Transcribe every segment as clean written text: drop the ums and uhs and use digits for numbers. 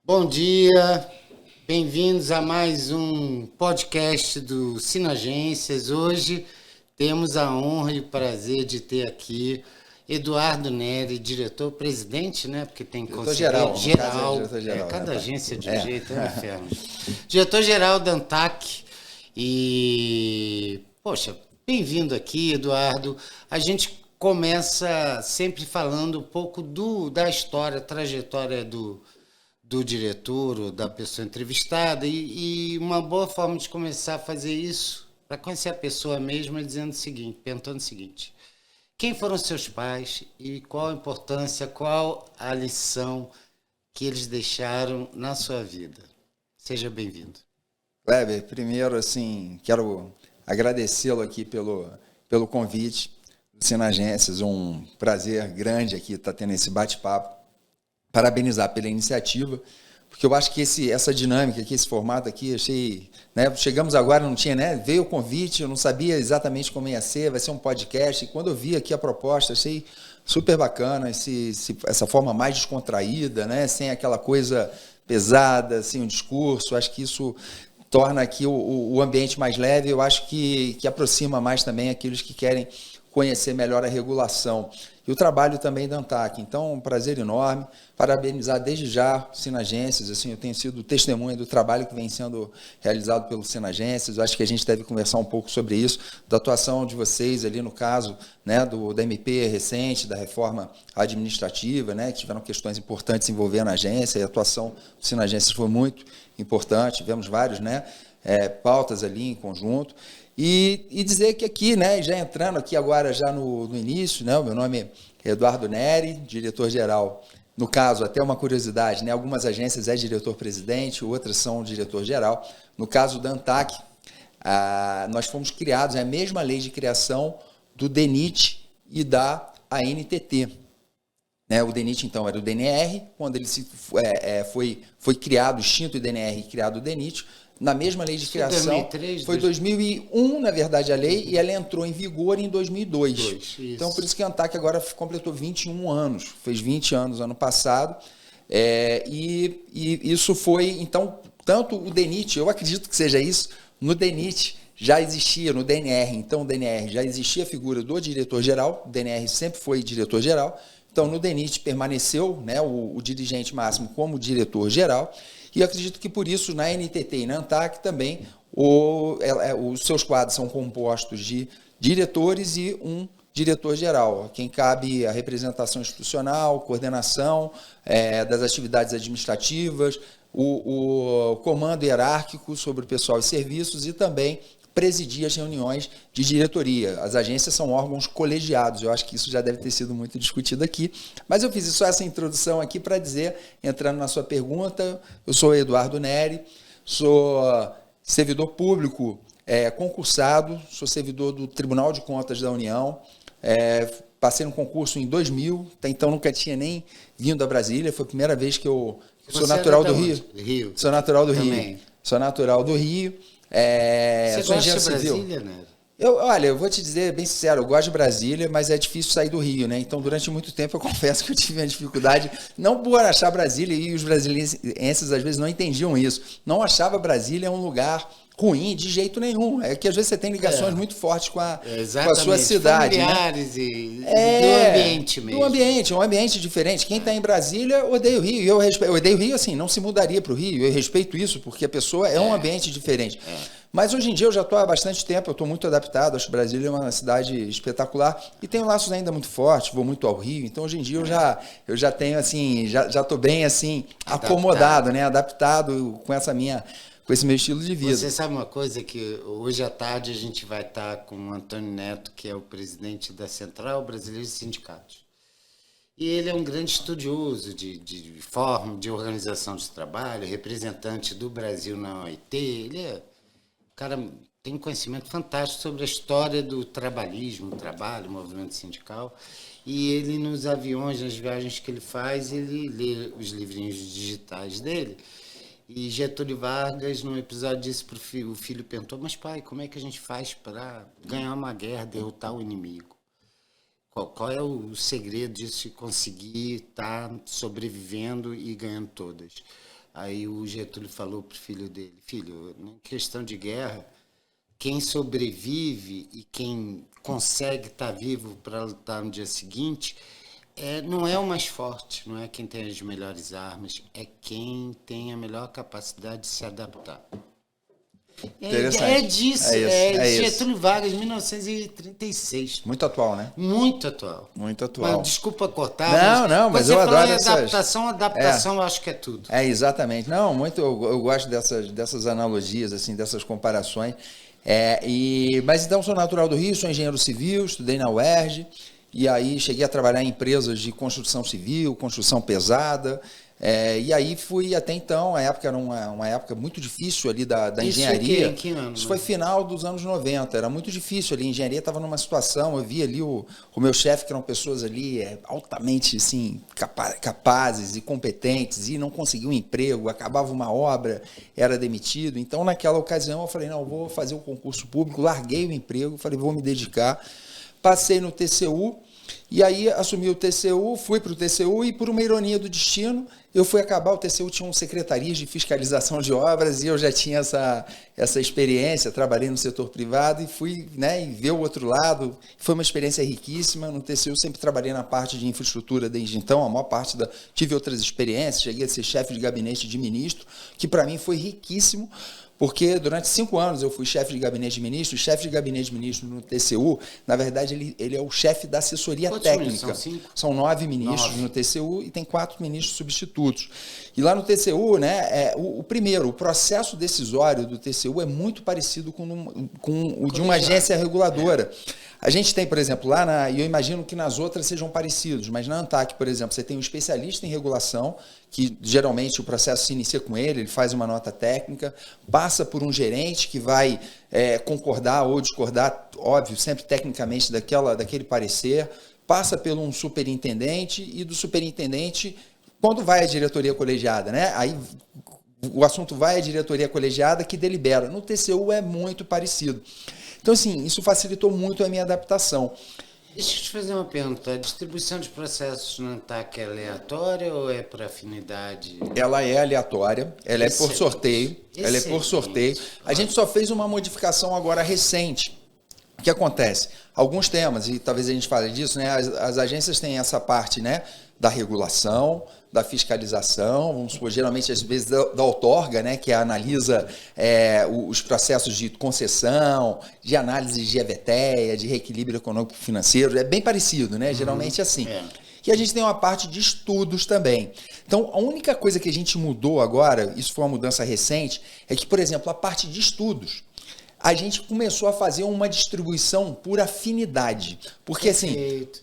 Bom dia, bem-vindos a mais um podcast do Sinagências. Hoje temos a honra e o prazer de ter aqui Eduardo Neri, diretor-presidente, né? Porque tem Diretor-geral. geral. Diretor-geral, Cada né? agência de um jeito, é um inferno. Diretor-geral da ANTAC. E, poxa, bem-vindo aqui, Eduardo. A gente começa sempre falando um pouco da história, trajetória do diretor ou da pessoa entrevistada e uma boa forma de começar a fazer isso para conhecer a pessoa mesmo é dizendo o seguinte, perguntando o seguinte: quem foram seus pais e qual a importância, qual a lição que eles deixaram na sua vida? Seja bem-vindo. Kleber, primeiro, assim, quero agradecê-lo aqui pelo convite do Sinagências. Um prazer grande aqui estar tendo esse bate-papo. Parabenizar pela iniciativa, porque eu acho que essa dinâmica aqui, esse formato aqui, achei, né, chegamos agora, não tinha, né, veio o convite, eu não sabia exatamente como ia ser, vai ser um podcast, e quando eu vi aqui a proposta, achei super bacana, essa forma mais descontraída, né, sem aquela coisa pesada, assim, um discurso, acho que isso torna aqui o ambiente mais leve, eu acho que aproxima mais também aqueles que querem conhecer melhor a regulação e o trabalho também da ANTAC. Então, um prazer enorme, parabenizar desde já o Sinagências, assim, eu tenho sido testemunha do trabalho que vem sendo realizado pelo Sinagências, eu acho que a gente deve conversar um pouco sobre isso, da atuação de vocês ali no caso, né, da MP recente, da reforma administrativa, né, que tiveram questões importantes envolvendo a agência, e a atuação do Sinagências foi muito importante, tivemos vários, né, pautas ali em conjunto. E dizer que aqui, né, já entrando aqui agora já no início, né, o meu nome é Eduardo Neri, diretor-geral. No caso, até uma curiosidade, né, algumas agências é diretor-presidente, outras são diretor-geral. No caso da ANTAC, nós fomos criados, é a mesma lei de criação do DENIT e da ANTT. Né, o DENIT, então, era o DNR, quando ele foi criado, extinto o DNR e criado o DENIT, na mesma lei de criação, 2003, foi 2001, na verdade, a lei, e ela entrou em vigor em 2002. Então, por isso que a ANTAC agora completou 21 anos, fez 20 anos ano passado, e isso foi, então, tanto o DENIT, eu acredito que seja isso, no DENIT já existia, no DNR, então o DNR já existia a figura do diretor-geral, o DNR sempre foi diretor-geral, então no DENIT permaneceu, né, o dirigente máximo como diretor-geral. E eu acredito que por isso, na NTT e na ANTAC também, os seus quadros são compostos de diretores e um diretor-geral, quem cabe a representação institucional, coordenação das atividades administrativas, o comando hierárquico sobre o pessoal e serviços e também presidir as reuniões de diretoria. As agências são órgãos colegiados, eu acho que isso já deve ter sido muito discutido aqui, mas eu fiz só essa introdução aqui para dizer, entrando na sua pergunta, eu sou Eduardo Neri, sou servidor público concursado, sou servidor do Tribunal de Contas da União, passei no concurso em 2000, até então nunca tinha nem vindo a Brasília, foi a primeira vez que eu sou natural do Rio. Sou natural do Rio. Sou natural do Rio. Você gosta de Brasília, né? Olha, eu vou te dizer bem sincero, eu gosto de Brasília, mas é difícil sair do Rio, né? Então, durante muito tempo, eu confesso que eu tive uma dificuldade, não por achar Brasília, e os brasilienses às vezes não entendiam isso, não achava Brasília um lugar ruim de jeito nenhum. É que às vezes você tem ligações muito fortes com a sua cidade. Familiares, né? E do ambiente mesmo. Do ambiente, um ambiente diferente. Quem está em Brasília odeia o Rio. Eu odeio o Rio, assim, não se mudaria para o Rio. Eu respeito isso, porque a pessoa é um ambiente diferente. Mas hoje em dia eu já estou há bastante tempo, eu estou muito adaptado, acho que Brasília é uma cidade espetacular e tenho laços ainda muito fortes, vou muito ao Rio, então hoje em dia eu já tenho assim, já estou bem assim, acomodado, né, adaptado com esse meu estilo de vida. Você sabe uma coisa, que hoje à tarde a gente vai estar com o Antônio Neto, que é o presidente da Central Brasileira de Sindicatos. E ele é um grande estudioso de forma, de organização de trabalho, representante do Brasil na OIT, ele é cara, tem um conhecimento fantástico sobre a história do trabalhismo, trabalho, movimento sindical. E ele, nos aviões, nas viagens que ele faz, ele lê os livrinhos digitais dele. E Getúlio Vargas, num episódio, disse para o filho, perguntou: mas pai, como é que a gente faz para ganhar uma guerra, derrotar o inimigo? Qual é o segredo disso, de conseguir estar sobrevivendo e ganhando todas? Aí o Getúlio falou para o filho dele, filho, em questão de guerra, quem sobrevive e quem consegue estar vivo para lutar no dia seguinte, não é o mais forte, não é quem tem as melhores armas, é quem tem a melhor capacidade de se adaptar. É disso, Getúlio Vargas, 1936. Muito atual, né? Muito atual. Muito atual. Mas, desculpa cortar. Não, mas eu adoro adaptação, eu acho que é tudo. Exatamente. Não, muito, eu gosto dessas analogias, assim, dessas comparações. Mas então, sou natural do Rio, sou engenheiro civil, estudei na UERJ, e aí cheguei a trabalhar em empresas de construção civil, construção pesada. E aí fui até então, a época era uma época muito difícil ali da engenharia. Que ano? Isso foi final dos anos 90, era muito difícil ali, a engenharia estava numa situação, eu vi ali o meu chefe, que eram pessoas ali altamente assim, capazes e competentes, e não conseguiam um emprego, acabava uma obra, era demitido. Então naquela ocasião eu falei, não, eu vou fazer o concurso público, larguei o emprego, falei, vou me dedicar, passei no TCU, e aí assumi o TCU, fui para o TCU e, por uma ironia do destino, eu fui acabar, o TCU tinha secretarias de fiscalização de obras e eu já tinha essa experiência, trabalhei no setor privado e fui, e ver o outro lado. Foi uma experiência riquíssima. No TCU sempre trabalhei na parte de infraestrutura desde então, a maior parte tive outras experiências, cheguei a ser chefe de gabinete de ministro, que para mim foi riquíssimo, porque durante 5 anos eu fui chefe de gabinete de ministro. O chefe de gabinete de ministro no TCU, na verdade, ele é o chefe da assessoria técnica. São 9 ministros no TCU e tem 4 ministros substitutos. E lá no TCU, o processo decisório do TCU é muito parecido com o de uma agência reguladora. A gente tem, por exemplo, e eu imagino que nas outras sejam parecidos, mas na ANTAC, por exemplo, você tem um especialista em regulação, que geralmente o processo se inicia com ele faz uma nota técnica, passa por um gerente que vai concordar ou discordar, óbvio, sempre tecnicamente daquele parecer, passa por um superintendente e do superintendente, quando vai à diretoria colegiada, aí o assunto vai à diretoria colegiada que delibera. No TCU é muito parecido. Então, assim, isso facilitou muito a minha adaptação. Deixa eu te fazer uma pergunta. A distribuição de processos no ANTAC é aleatória ou é por afinidade? Ela é aleatória, ela é por sorteio. Ela é por sorteio. A gente só fez uma modificação agora recente. O que acontece? Alguns temas, e talvez a gente fale disso, as agências têm essa parte, da regulação, da fiscalização, vamos supor, geralmente às vezes da outorga, que analisa os processos de concessão, de análise de EVTEA, de reequilíbrio econômico-financeiro, é bem parecido, geralmente assim. E a gente tem uma parte de estudos também. Então, a única coisa que a gente mudou agora, isso foi uma mudança recente, é que, por exemplo, a parte de estudos, a gente começou a fazer uma distribuição por afinidade. Porque,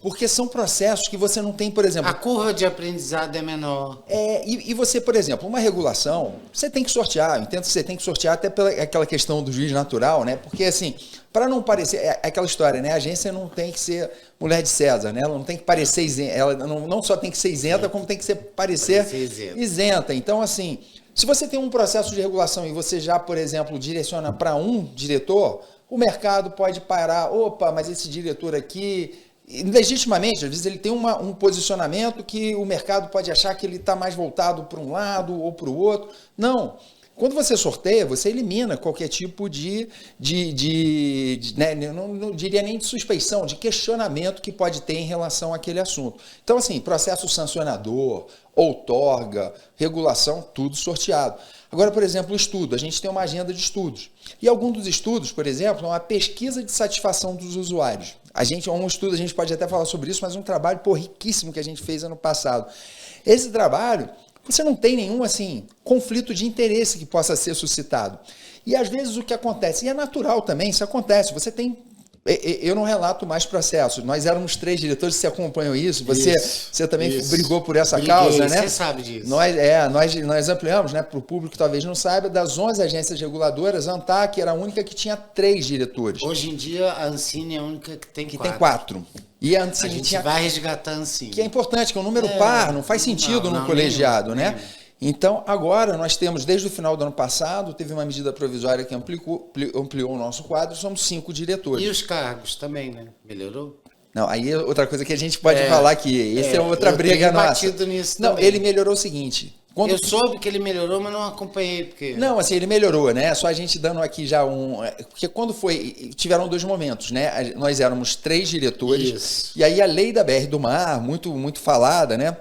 porque são processos que você não tem, por exemplo... A curva de aprendizado é menor. E você, por exemplo, uma regulação, você tem que sortear. Eu entendo que você tem que sortear até pela aquela questão do juiz natural, Porque, assim, para não parecer... É aquela história, A agência não tem que ser mulher de César, Ela não tem que parecer isenta. Ela não só tem que ser isenta, como tem que parecer isenta. Então, assim... Se você tem um processo de regulação e você já, por exemplo, direciona para um diretor, o mercado pode parar. Opa, mas esse diretor aqui, legitimamente, às vezes ele tem um posicionamento que o mercado pode achar que ele está mais voltado para um lado ou para o outro. Não. Quando você sorteia, você elimina qualquer tipo não diria nem de suspeição, de questionamento que pode ter em relação àquele assunto. Então, assim, processo sancionador, outorga, regulação, tudo sorteado. Agora, por exemplo, o estudo. A gente tem uma agenda de estudos. E algum dos estudos, por exemplo, é uma pesquisa de satisfação dos usuários. Um estudo, a gente pode até falar sobre isso, mas um trabalho riquíssimo que a gente fez ano passado. Esse trabalho... Você não tem nenhum, conflito de interesse que possa ser suscitado. E, às vezes, o que acontece, e é natural também, isso acontece, você tem... Eu não relato mais processos. Nós éramos 3 diretores, você acompanhou isso, você também brigou por essa causa, Você sabe disso. Nós ampliamos, para o público que talvez não saiba, das 11 agências reguladoras, a ANTAC era a única que tinha 3 diretores. Hoje em dia, a Ancine é a única que tem 4. Tem 4. E a gente vai resgatar a Ancine. Que é importante, que é um número par, não faz sentido no colegiado, Então, agora nós temos, desde o final do ano passado, teve uma medida provisória que ampliou o nosso quadro, somos 5 diretores. E os cargos também, Melhorou? Não, aí é outra coisa que a gente pode falar aqui. Essa é outra briga nossa. Nisso não, também. Ele melhorou o seguinte, Quando... Eu soube que ele melhorou, mas não acompanhei. Porque... Não, assim, ele melhorou, né? Só a gente dando aqui já um... Porque quando foi... Tiveram 2 momentos, né? Nós éramos 3 diretores. Isso. E aí a lei da BR do Mar, muito, muito falada, né?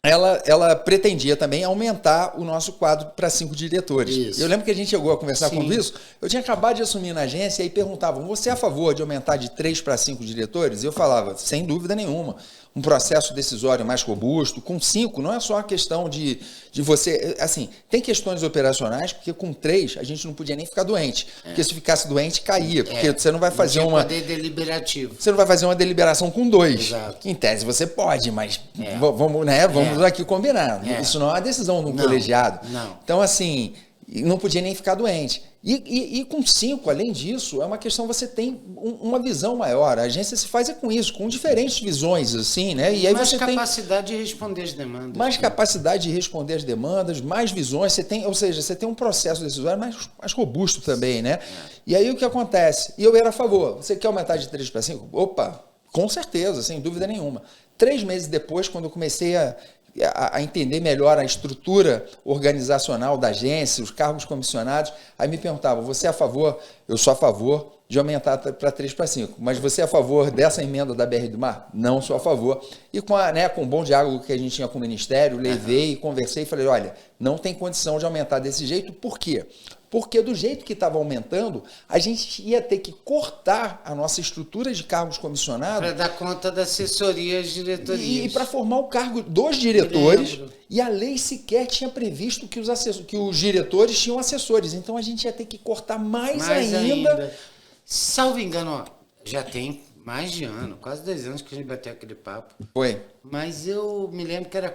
Ela pretendia também aumentar o nosso quadro para 5 diretores. Isso. Eu lembro que a gente chegou a conversar com isso. Eu tinha acabado de assumir na agência e aí perguntavam, você é a favor de aumentar de 3 para 5 diretores? E eu falava, sem dúvida nenhuma. Um processo decisório mais robusto, com 5, não é só a questão de você... Assim, tem questões operacionais, porque com 3 a gente não podia nem ficar doente. Porque se ficasse doente, caía. Porque você não vai fazer uma... poder deliberativo. Você não vai fazer uma deliberação com 2. Exato. Em tese você pode, mas vamos, né? Vamos aqui combinar. Isso não é uma decisão de um colegiado. Não. Então, assim, não podia nem ficar doente. E com 5, além disso, é uma questão, você tem uma visão maior. A agência se faz com isso, com diferentes visões, assim, né? E aí mais você capacidade de responder as demandas. Mais capacidade de responder as demandas, mais visões, você tem, ou seja, você tem um processo decisório mais robusto também, né? E aí o que acontece? E eu era a favor. Você quer aumentar de 3 para 5? Opa, com certeza, sem dúvida nenhuma. 3 meses depois, quando eu comecei a entender melhor a estrutura organizacional da agência, os cargos comissionados, aí me perguntavam, você é a favor? Eu sou a favor de aumentar para 3 para 5, mas você é a favor dessa emenda da BR do Mar? Não sou a favor. E com o bom diálogo que a gente tinha com o Ministério, levei, conversei e falei, olha, não tem condição de aumentar desse jeito, por quê? Porque do jeito que estava aumentando, a gente ia ter que cortar a nossa estrutura de cargos comissionados. Para dar conta da assessoria às diretorias. E para formar o cargo dos diretores. E a lei sequer tinha previsto que os diretores tinham assessores. Então a gente ia ter que cortar mais ainda. Salvo engano, ó, já tem mais de ano, quase 2 anos que a gente bateu aquele papo. Foi. Mas eu me lembro que era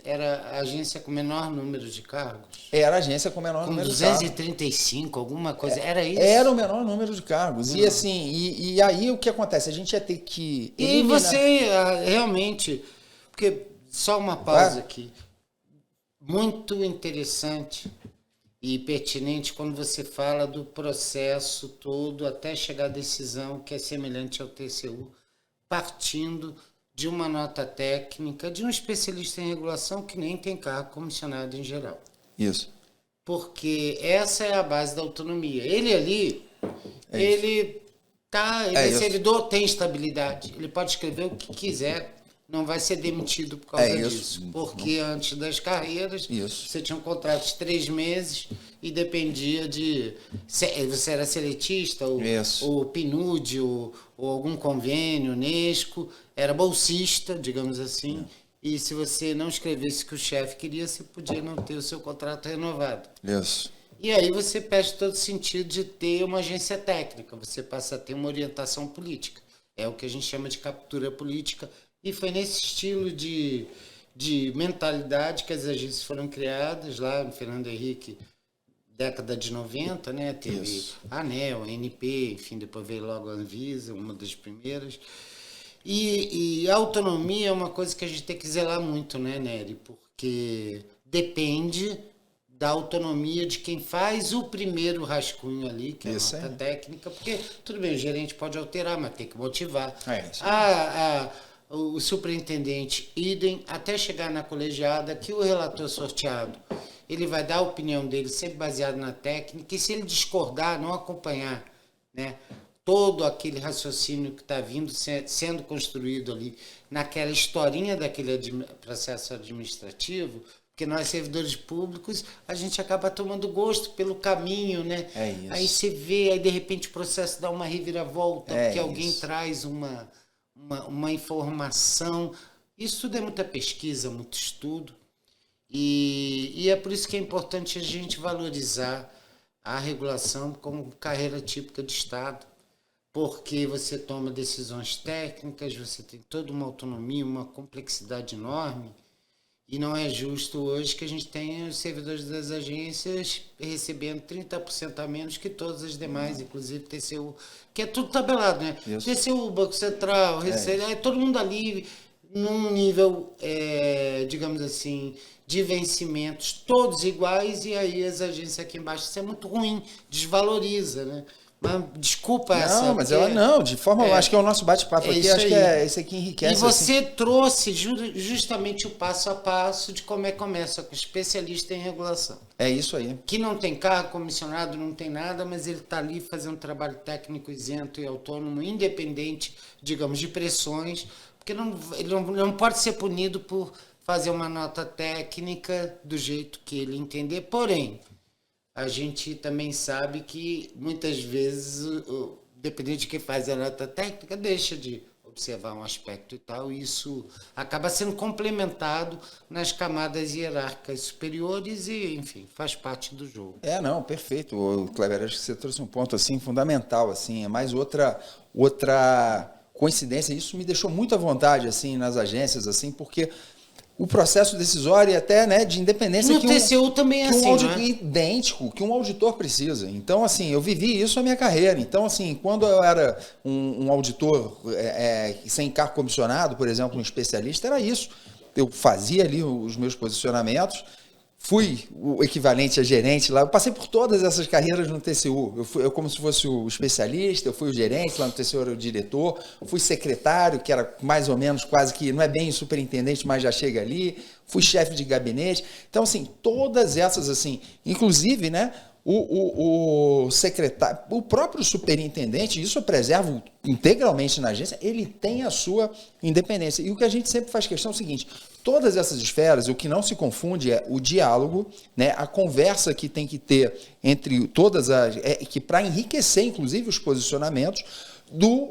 era a agência com menor número de cargos. Era a agência com menor número de cargos. 235, alguma coisa, era isso? Era o menor número de cargos. Não. E assim, e aí o que acontece? A gente ia ter que eliminar... E você, realmente, porque só uma pausa aqui, muito interessante e pertinente quando você fala do processo todo até chegar à decisão que é semelhante ao TCU, partindo de uma nota técnica de um especialista em regulação que nem tem cargo comissionado em geral. Isso. Porque essa é a base da autonomia. Ele ali, ele é servidor, tem estabilidade. Ele pode escrever o que quiser, não vai ser demitido por causa disso. Porque antes das carreiras, você tinha um contrato de 3 meses e dependia de... Você era seletista, ou PNUD, ou algum convênio, Unesco, era bolsista, digamos assim, e se você não escrevesse o que o chefe queria, você podia não ter o seu contrato renovado. Isso. E aí você perde todo o sentido de ter uma agência técnica, você passa a ter uma orientação política. É o que a gente chama de captura política, e foi nesse estilo de mentalidade que as agências foram criadas lá no Fernando Henrique, década de 90, né? Teve a ANEEL, a ANP, enfim, depois veio logo a Anvisa, uma das primeiras. E a autonomia é uma coisa que a gente tem que zelar muito, né, Nery? Porque depende da autonomia de quem faz o primeiro rascunho ali, que é a nota técnica, porque, tudo bem, o gerente pode alterar, mas tem que motivar. O superintendente, idem, até chegar na colegiada, que o relator sorteado, ele vai dar a opinião dele sempre baseado na técnica, e se ele discordar, não acompanhar, né, todo aquele raciocínio que está vindo, sendo construído ali, naquela historinha daquele processo administrativo, porque nós, servidores públicos, a gente acaba tomando gosto pelo caminho, né? Aí você vê, aí de repente o processo dá uma reviravolta, porque alguém traz uma informação. Isso tudo é muita pesquisa, muito estudo. E é por isso que é importante a gente valorizar a regulação como carreira típica de Estado, porque você toma decisões técnicas, você tem toda uma autonomia, uma complexidade enorme, e não é justo hoje que a gente tenha os servidores das agências recebendo 30% a menos que todas as demais, inclusive TCU, que é tudo tabelado, né? TCU, Banco Central, todo mundo ali num nível, digamos assim, de vencimentos todos iguais, e aí as agências aqui embaixo, isso é muito ruim, desvaloriza, né? Mas desculpa Não, mas ela não, de forma, acho que é o nosso bate-papo aqui, acho que é esse aqui enriquece. E você trouxe justamente o passo a passo de como é que começa, com especialista em regulação. É isso aí. Que não tem cargo, comissionado, não tem nada, mas ele está ali fazendo trabalho técnico isento e autônomo, independente, digamos, de pressões, porque ele não pode ser punido por fazer uma nota técnica do jeito que ele entender, porém, a gente também sabe que muitas vezes, dependendo de quem faz a nota técnica, deixa de observar um aspecto e tal, e isso acaba sendo complementado nas camadas hierárquicas superiores e, enfim, faz parte do jogo. Não, perfeito, Kleber, acho que você trouxe um ponto assim fundamental, assim, é mais outra coincidência, isso me deixou muito à vontade assim nas agências, assim, porque o processo decisório e até, né, de independência no TCU também é assim, né? Idêntico, que um auditor precisa. Então, assim, eu vivi isso a minha carreira. Então, assim, quando eu era um auditor sem cargo comissionado, por exemplo, um especialista, era isso. Eu fazia ali os meus posicionamentos, fui o equivalente a gerente lá, eu passei por todas essas carreiras no TCU, eu como se fosse o especialista, eu fui o gerente lá no TCU, era o diretor, fui secretário, que era mais ou menos quase que, não é bem superintendente, mas já chega ali, fui chefe de gabinete, então assim, todas essas assim, inclusive, né, o secretário, o próprio superintendente, isso eu preservo integralmente na agência, ele tem a sua independência. E o que a gente sempre faz questão é o seguinte, todas essas esferas, o que não se confunde é o diálogo, né, a conversa que tem que ter entre todas as... que para enriquecer, inclusive, os posicionamentos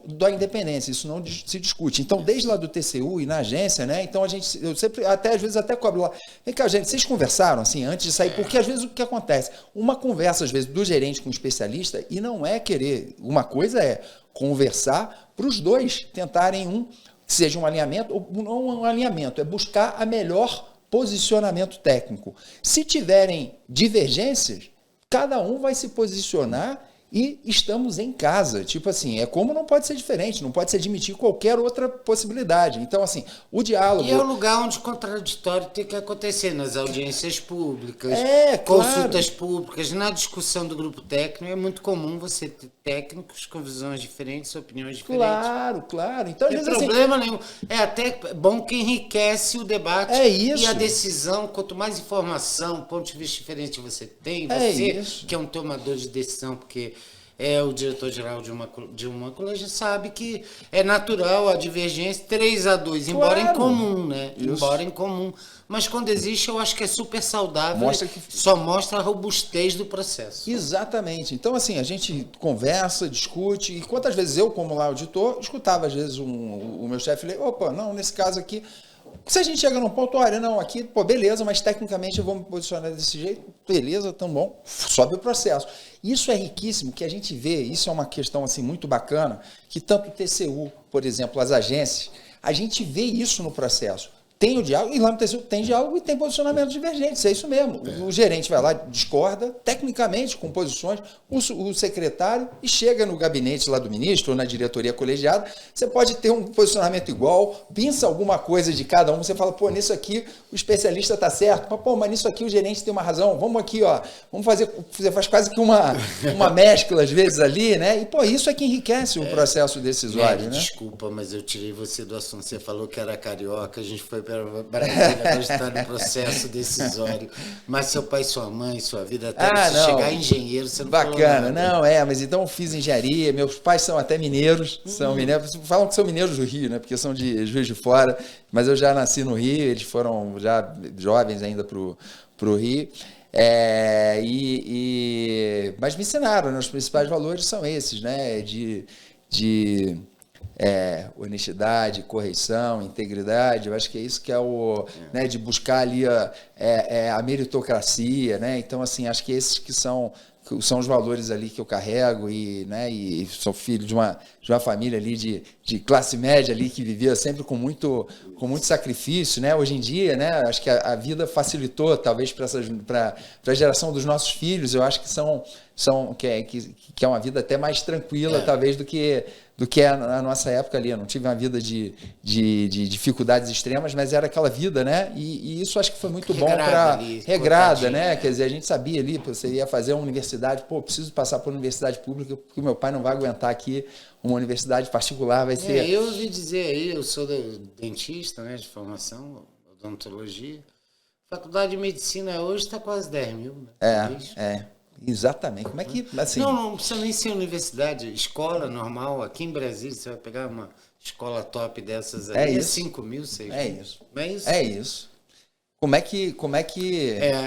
da independência, isso não se discute. Então, desde lá do TCU e na agência, né? Então, eu sempre, até às vezes, até cobro lá. Vem cá, gente, vocês conversaram assim antes de sair? Porque às vezes o que acontece? Uma conversa, às vezes, do gerente com o especialista, e não é querer. Uma coisa é conversar para os dois tentarem seja um alinhamento, ou não um alinhamento, é buscar a melhor posicionamento técnico. Se tiverem divergências, cada um vai se posicionar e estamos em casa. Tipo assim, como não pode ser diferente, não pode se admitir qualquer outra possibilidade. Então, assim, o diálogo... E é o lugar onde o contraditório tem que acontecer, nas audiências públicas, consultas públicas, na discussão do grupo técnico, é muito comum você ter técnicos com visões diferentes, opiniões diferentes. Claro. Então, às não vezes, tem problema nenhum. É até bom que enriquece o debate e a decisão. Quanto mais informação, ponto de vista diferente você tem, você que é um tomador de decisão, porque o diretor-geral de uma colégio sabe que é natural a divergência 3-2, embora incomum, né? Isso. Embora incomum. Mas quando existe, eu acho que é super saudável, só mostra a robustez do processo. Exatamente. Então, assim, a gente conversa, discute, e quantas vezes eu, como lá auditor, escutava às vezes o meu chefe, opa, não, nesse caso aqui, se a gente chega num ponto, olha, não, aqui, beleza, mas tecnicamente eu vou me posicionar desse jeito, beleza, tão bom, sobe o processo. Isso é riquíssimo, que a gente vê, isso é uma questão assim muito bacana, que tanto o TCU, por exemplo, as agências, a gente vê isso no processo. Tem o diálogo, e lá no TCU tem diálogo e tem posicionamentos divergentes, é isso mesmo. O gerente vai lá, discorda, tecnicamente, com posições, o secretário, e chega no gabinete lá do ministro, ou na diretoria colegiada, você pode ter um posicionamento igual, pensa alguma coisa de cada um, você fala, nisso aqui o especialista está certo, mas nisso aqui o gerente tem uma razão, vamos aqui, vamos fazer, você faz quase que uma mescla, às vezes, ali, né? E, isso é que enriquece o processo decisório, né? Desculpa, mas eu tirei você do assunto, você falou que era carioca, a gente foi para Brasília para estar no processo decisório, mas seu pai e sua mãe, sua vida até chegar engenheiro, você não bacana, mas então eu fiz engenharia, meus pais são até mineiros, são mineiros, falam que são mineiros do Rio, né, porque são de Juiz de Fora, mas eu já nasci no Rio, eles foram já jovens ainda pro Rio, mas me ensinaram, né, os principais valores são esses, né, de honestidade, correção, integridade, eu acho que é isso que é né, de buscar ali a meritocracia, né? Então, assim, acho que esses que são os valores ali que eu carrego e sou filho de uma família ali de classe média ali que vivia sempre com muito sacrifício, né? Hoje em dia, né? Acho que a vida facilitou talvez para a geração dos nossos filhos, eu acho que que é uma vida até mais tranquila talvez do que do que é a nossa época ali. Eu não tive uma vida de dificuldades extremas, mas era aquela vida, né? E isso acho que foi muito bom para regrada, né? Quer dizer, a gente sabia ali, você ia fazer uma universidade, preciso passar por uma universidade pública, porque meu pai não vai aguentar aqui uma universidade particular, vai ser... Eu ouvi dizer aí, eu sou dentista, né, de formação, odontologia. Faculdade de Medicina hoje está quase 10 mil. Né? Exatamente. Como é que... Assim... Não precisa nem ser universidade, escola normal. Aqui em Brasília, você vai pegar uma escola top dessas aí, 5 mil, 6 mil. É isso. Não é isso? É isso. Como é que...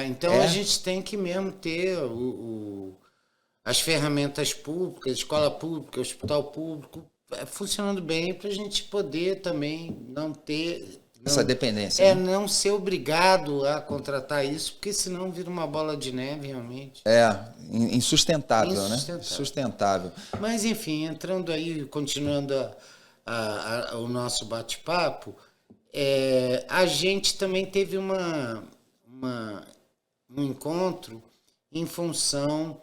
Então a gente tem que mesmo ter as ferramentas públicas, escola pública, hospital público, funcionando bem para a gente poder também não ter... Essa dependência. Né? Não ser obrigado a contratar isso, porque senão vira uma bola de neve, realmente. Insustentável, né? Insustentável. Mas, enfim, entrando aí, continuando o nosso bate-papo, a gente também teve um encontro em função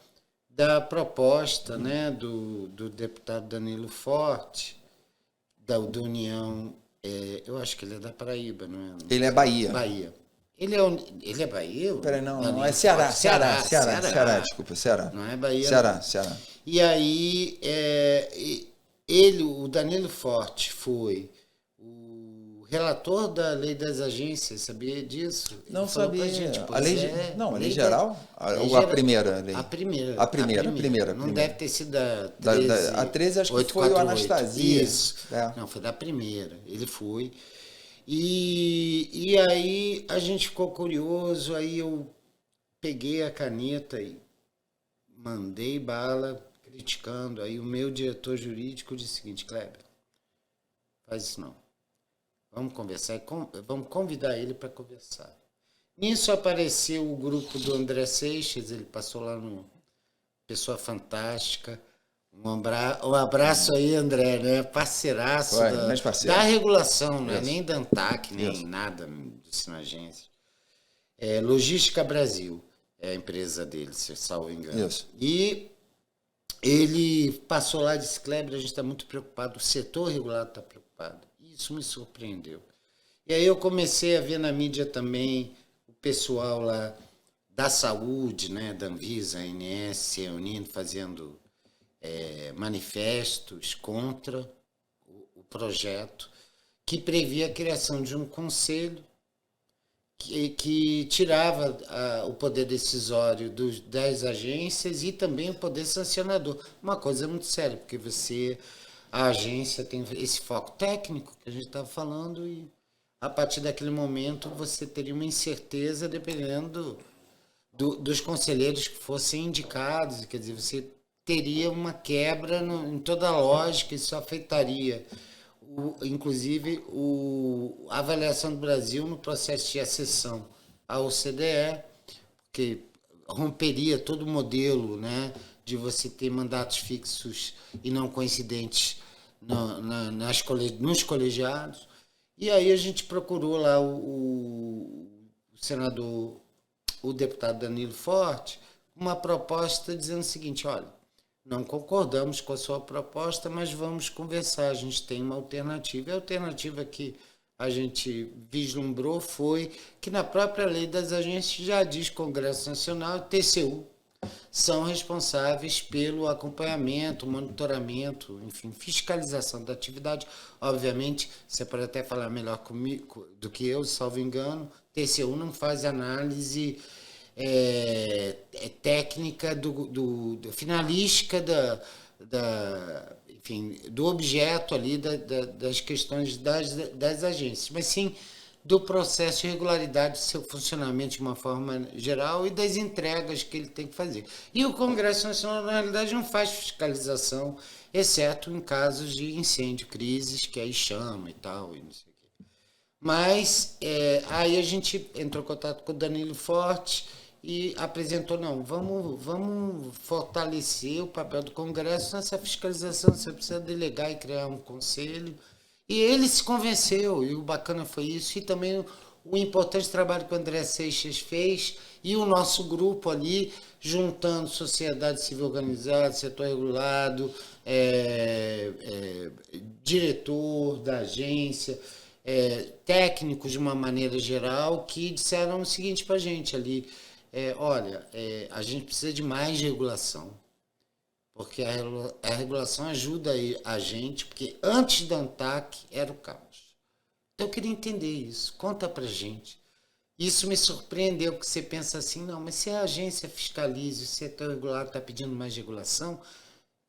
da proposta, né, do deputado Danilo Forte, da União... eu acho que ele é da Paraíba, não é? Ele é Bahia. Bahia. Ele é Bahia? Peraí, não é Ceará, desculpa, Ceará. Não é Bahia. Ceará. E aí, o Danilo Forte foi o relator da lei das agências, sabia disso? Não sabia. A lei geral? Ou a primeira lei? A primeira. A primeira. Não deve ter sido a 13. A 13 acho que foi o Anastasia. Isso. Não, foi da primeira. Ele foi. E aí a gente ficou curioso, aí eu peguei a caneta e mandei bala criticando. Aí o meu diretor jurídico disse o seguinte: Kleber, faz isso não. Vamos conversar, vamos convidar ele para conversar. Nisso apareceu o grupo do André Seixas, ele passou lá no Pessoa Fantástica. Um abraço aí, André, né? Parceiraço da regulação, né? Nem da ANTAC, nem nada do Sinagência. Logística Brasil é a empresa dele, se eu salvo engano. Isso. E ele passou lá e disse: Kleber, a gente está muito preocupado, o setor regulado está preocupado. Isso me surpreendeu. E aí eu comecei a ver na mídia também o pessoal lá da saúde, né, da Anvisa, ANS, se reunindo, fazendo manifestos contra o projeto que previa a criação de um conselho que tirava o poder decisório dos 10 agências e também o poder sancionador. Uma coisa muito séria, porque a agência tem esse foco técnico que a gente estava falando e a partir daquele momento você teria uma incerteza dependendo dos conselheiros que fossem indicados, quer dizer, você teria uma quebra em toda a lógica, isso afetaria inclusive a avaliação do Brasil no processo de acessão à OCDE, porque romperia todo o modelo, né, de você ter mandatos fixos e não coincidentes nos colegiados. E aí a gente procurou lá o senador, o deputado Danilo Forte, uma proposta dizendo o seguinte: olha, não concordamos com a sua proposta, mas vamos conversar, a gente tem uma alternativa. E a alternativa que a gente vislumbrou foi que na própria lei das agências já diz Congresso Nacional e TCU são responsáveis pelo acompanhamento, monitoramento, enfim, fiscalização da atividade. Obviamente, você pode até falar melhor comigo do que eu, salvo engano, TCU não faz análise técnica finalística enfim, do objeto ali das questões das agências, mas sim do processo de regularidade do seu funcionamento de uma forma geral e das entregas que ele tem que fazer. E o Congresso Nacional, na realidade, não faz fiscalização, exceto em casos de incêndio, crises, que aí chama e tal, e não sei o quê. Mas aí a gente entrou em contato com o Danilo Forte e apresentou: não, vamos fortalecer o papel do Congresso nessa fiscalização, você precisa delegar e criar um conselho. E ele se convenceu, e o bacana foi isso, e também o importante trabalho que o André Seixas fez e o nosso grupo ali, juntando sociedade civil organizada, setor regulado, diretor da agência, técnicos de uma maneira geral, que disseram o seguinte para a gente ali, olha, a gente precisa de mais regulação, porque a regulação ajuda a gente, porque antes da ANTAC era o caos. Então eu queria entender isso, conta pra gente. Isso me surpreendeu, porque você pensa assim, não, mas se a agência fiscaliza, o setor regulado está pedindo mais regulação,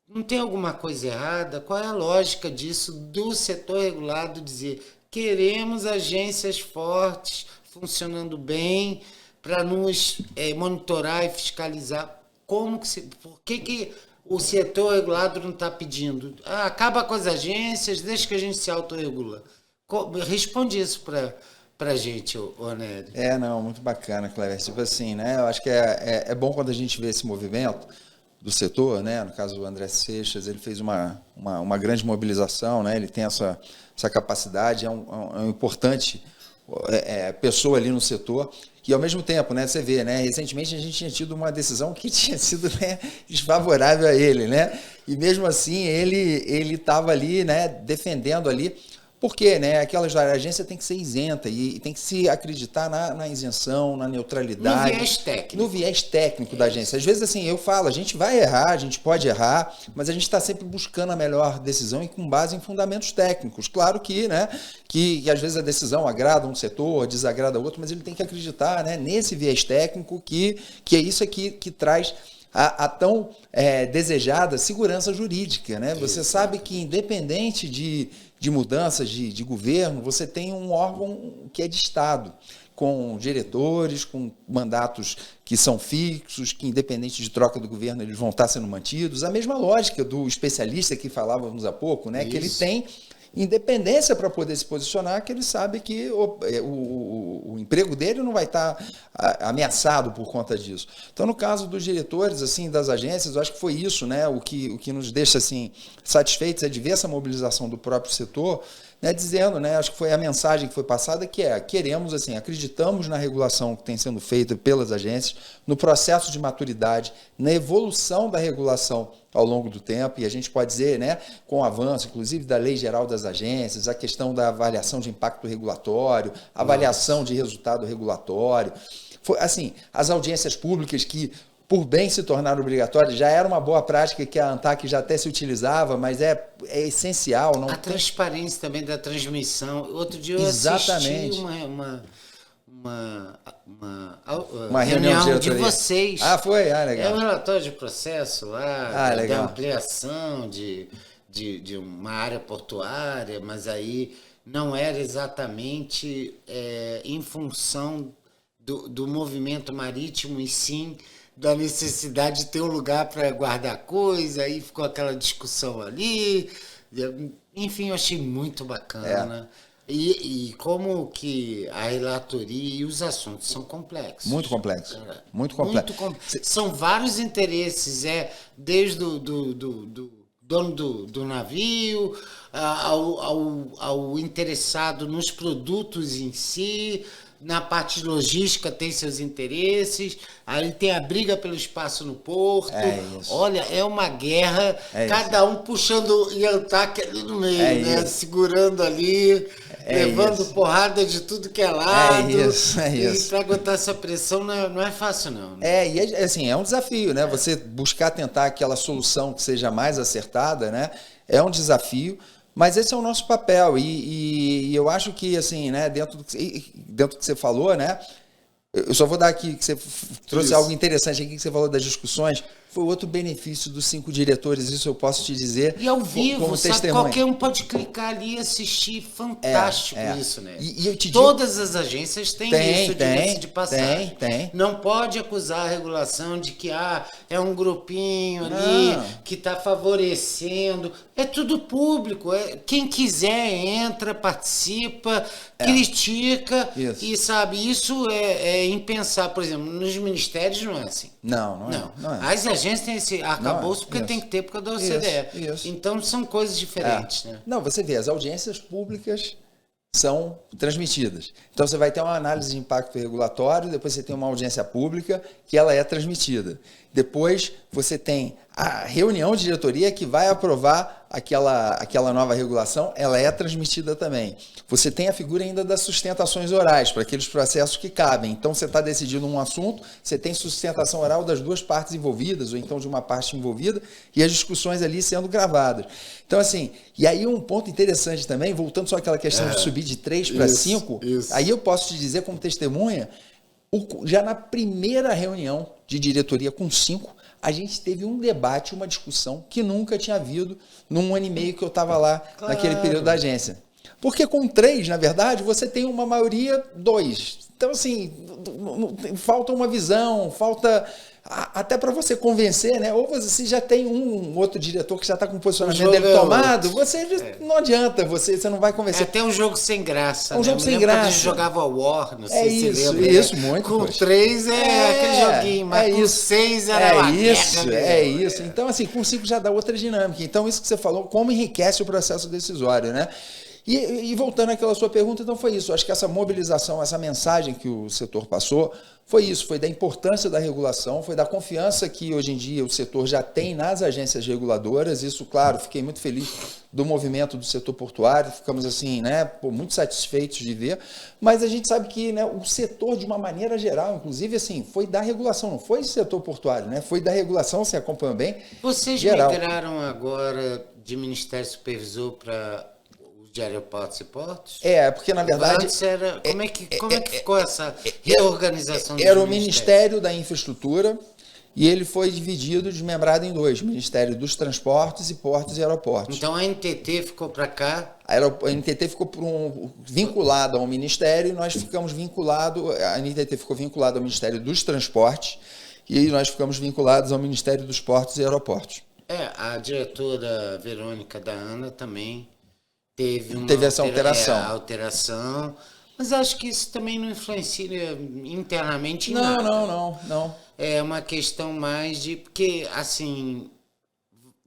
não tem alguma coisa errada? Qual é a lógica disso, do setor regulado dizer, queremos agências fortes, funcionando bem, para nos monitorar e fiscalizar? Por que o setor regulado não está pedindo? Acaba com as agências, deixa que a gente se autorregula. Responde isso para a gente, Nery. Não, muito bacana, Cleber. Tipo assim, né? Eu acho que é bom quando a gente vê esse movimento do setor, né? No caso do André Seixas, ele fez uma grande mobilização, né? Ele tem essa capacidade, é um importante pessoa ali no setor. E ao mesmo tempo, né, você vê, né, recentemente a gente tinha tido uma decisão que tinha sido, né, desfavorável a ele, né? E mesmo assim ele estava ali, né, defendendo ali. Porque, né, aquela agência tem que ser isenta e tem que se acreditar na isenção, na neutralidade. No viés técnico. No viés técnico da agência. Às vezes, assim, eu falo, a gente vai errar, a gente pode errar, mas a gente está sempre buscando a melhor decisão e com base em fundamentos técnicos. Claro que, né, que às vezes a decisão agrada um setor, desagrada outro, mas ele tem que acreditar, né, nesse viés técnico que é isso aqui que traz a tão desejada segurança jurídica, né? Você sabe que independente de mudanças de governo, você tem um órgão que é de Estado, com diretores, com mandatos que são fixos, que independente de troca do governo, eles vão estar sendo mantidos. A mesma lógica do especialista que falávamos há pouco, né? Que ele tem independência para poder se posicionar, que ele sabe que o emprego dele não vai estar ameaçado por conta disso. Então, no caso dos diretores, assim, das agências, eu acho que foi isso, né, o que nos deixa assim, satisfeitos é de ver essa mobilização do próprio setor, né, dizendo, né, acho que foi a mensagem que foi passada, que queremos, assim, acreditamos na regulação que tem sendo feita pelas agências, no processo de maturidade, na evolução da regulação ao longo do tempo, e a gente pode dizer, né, com o avanço, inclusive, da Lei Geral das Agências, a questão da avaliação de impacto regulatório, avaliação de resultado regulatório, foi, assim, as audiências públicas que, por bem se tornaram obrigatórias, já era uma boa prática que a ANTAC já até se utilizava, mas é essencial. Não a transparência também da transmissão. Outro dia eu assisti uma reunião de vocês. Foi? Legal. É um relatório de processo lá, da legal. ampliação de uma área portuária, mas aí não era exatamente em função do movimento marítimo, e sim da necessidade de ter um lugar para guardar coisa, aí ficou aquela discussão ali. Enfim, eu achei muito bacana. E como que a relatoria e os assuntos são complexos. Muito complexos. Muito complexos. São vários interesses, desde o dono do navio ao interessado nos produtos em si. Na parte de logística tem seus interesses, aí tem a briga pelo espaço no porto. Olha, é uma guerra, cada um puxando e ANTAC ali no meio, né? Segurando ali, levando porrada de tudo que é lado. E para aguentar essa pressão não é fácil, não. Né? E assim, é um desafio, né? Você buscar tentar aquela solução que seja mais acertada, né? É um desafio. Mas esse é o nosso papel e eu acho que, assim, né, dentro do que você falou, né, eu só vou dar aqui, que você trouxe algo interessante aqui, que você falou das discussões, foi outro benefício dos 5 diretores, isso eu posso te dizer. E ao vivo, como sabe, testemunha. qualquer um pode clicar ali e assistir, fantástico isso, né? E eu te Todas as agências têm isso, diga-se de passagem. Tem. Não pode acusar a regulação de que é um grupinho ali que está favorecendo. É tudo público, quem quiser entra, participa, critica, e sabe, isso é impensável. Por exemplo, nos ministérios não é assim. Não é. As agências têm esse arcabouço porque tem que ter por causa da OCDE. Então são coisas diferentes, né? Não, você vê, as audiências públicas são transmitidas. Então, você vai ter uma análise de impacto regulatório, depois você tem uma audiência pública, que ela é transmitida. Depois, você tem a reunião de diretoria que vai aprovar aquela nova regulação, ela é transmitida também. Você tem a figura ainda das sustentações orais, para aqueles processos que cabem. Então, você está decidindo um assunto, você tem sustentação oral das duas partes envolvidas, ou então de uma parte envolvida, e as discussões ali sendo gravadas. Então, assim, e aí um ponto interessante também, voltando só àquela questão de subir de 3 para 5, aí eu posso te dizer como testemunha, já na primeira reunião de diretoria com 5, a gente teve um debate, uma discussão que nunca tinha havido num ano e meio que eu estava lá naquele período da agência. Porque com 3, na verdade, você tem uma maioria 2. Então, assim, falta uma visão, falta até para você convencer, né? Ou você já tem um outro diretor que já está com o posicionamento dele tomado, você não adianta, você não vai convencer. É até um jogo sem graça. Um jogo sem graça. A gente jogava War, não sei se isso, lembra. Isso, muito. Com 3 aquele joguinho, mas com 6 era isso. Então, assim, com 5 já dá outra dinâmica. Então, isso que você falou, como enriquece o processo decisório, né? E voltando àquela sua pergunta, então foi isso. Acho que essa mobilização, essa mensagem que o setor passou, foi isso, foi da importância da regulação, foi da confiança que hoje em dia o setor já tem nas agências reguladoras. Isso, claro, fiquei muito feliz do movimento do setor portuário, ficamos assim, né, muito satisfeitos de ver, mas a gente sabe que, né, o setor, de uma maneira geral, inclusive, assim, foi da regulação, não foi do setor portuário, né, foi da regulação, você acompanhou bem. Vocês geral. migraram agora de Ministério Supervisor para de aeroportos e portos? Porque na verdade... Antes era, como é que ficou essa reorganização? Era o Ministério da Infraestrutura e ele foi dividido, desmembrado em 2, Ministério dos Transportes e Portos e Aeroportos. Então a NTT ficou para cá? A NTT ficou vinculada ao Ministério e nós ficamos vinculados, a NTT ficou vinculada ao Ministério dos Transportes e nós ficamos vinculados ao Ministério dos Portos e Aeroportos. A diretora Verônica da ANA também teve essa alteração, mas acho que isso também não influencia internamente em nada. Não. É uma questão mais de... Porque, assim,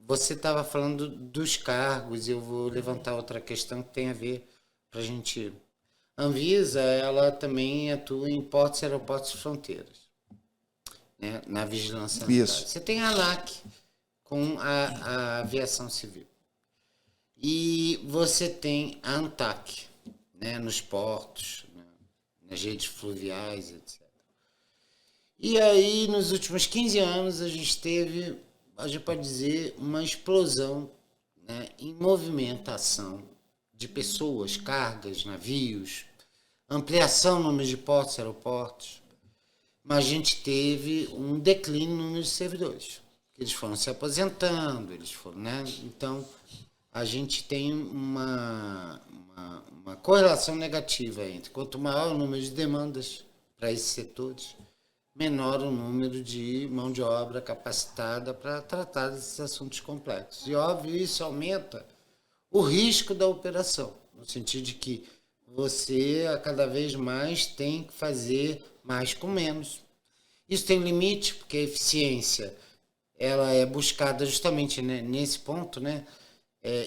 você estava falando dos cargos, e eu vou levantar outra questão que tem a ver para a gente... A Anvisa, ela também atua em portos, aeroportos e fronteiras, né? Na vigilância sanitária. Você tem a ANAC com a aviação civil. E você tem a ANTAC, né, nos portos, né, nas redes fluviais, etc. E aí, nos últimos 15 anos, a gente pode dizer, uma explosão, né, em movimentação de pessoas, cargas, navios, ampliação no número de portos, aeroportos. Mas a gente teve um declínio no número de servidores. Eles foram se aposentando, né? Então... a gente tem uma correlação negativa entre quanto maior o número de demandas para esses setores, menor o número de mão de obra capacitada para tratar desses assuntos complexos. E, óbvio, isso aumenta o risco da operação, no sentido de que você, a cada vez mais, tem que fazer mais com menos. Isso tem um limite, porque a eficiência ela é buscada justamente, né, nesse ponto, né?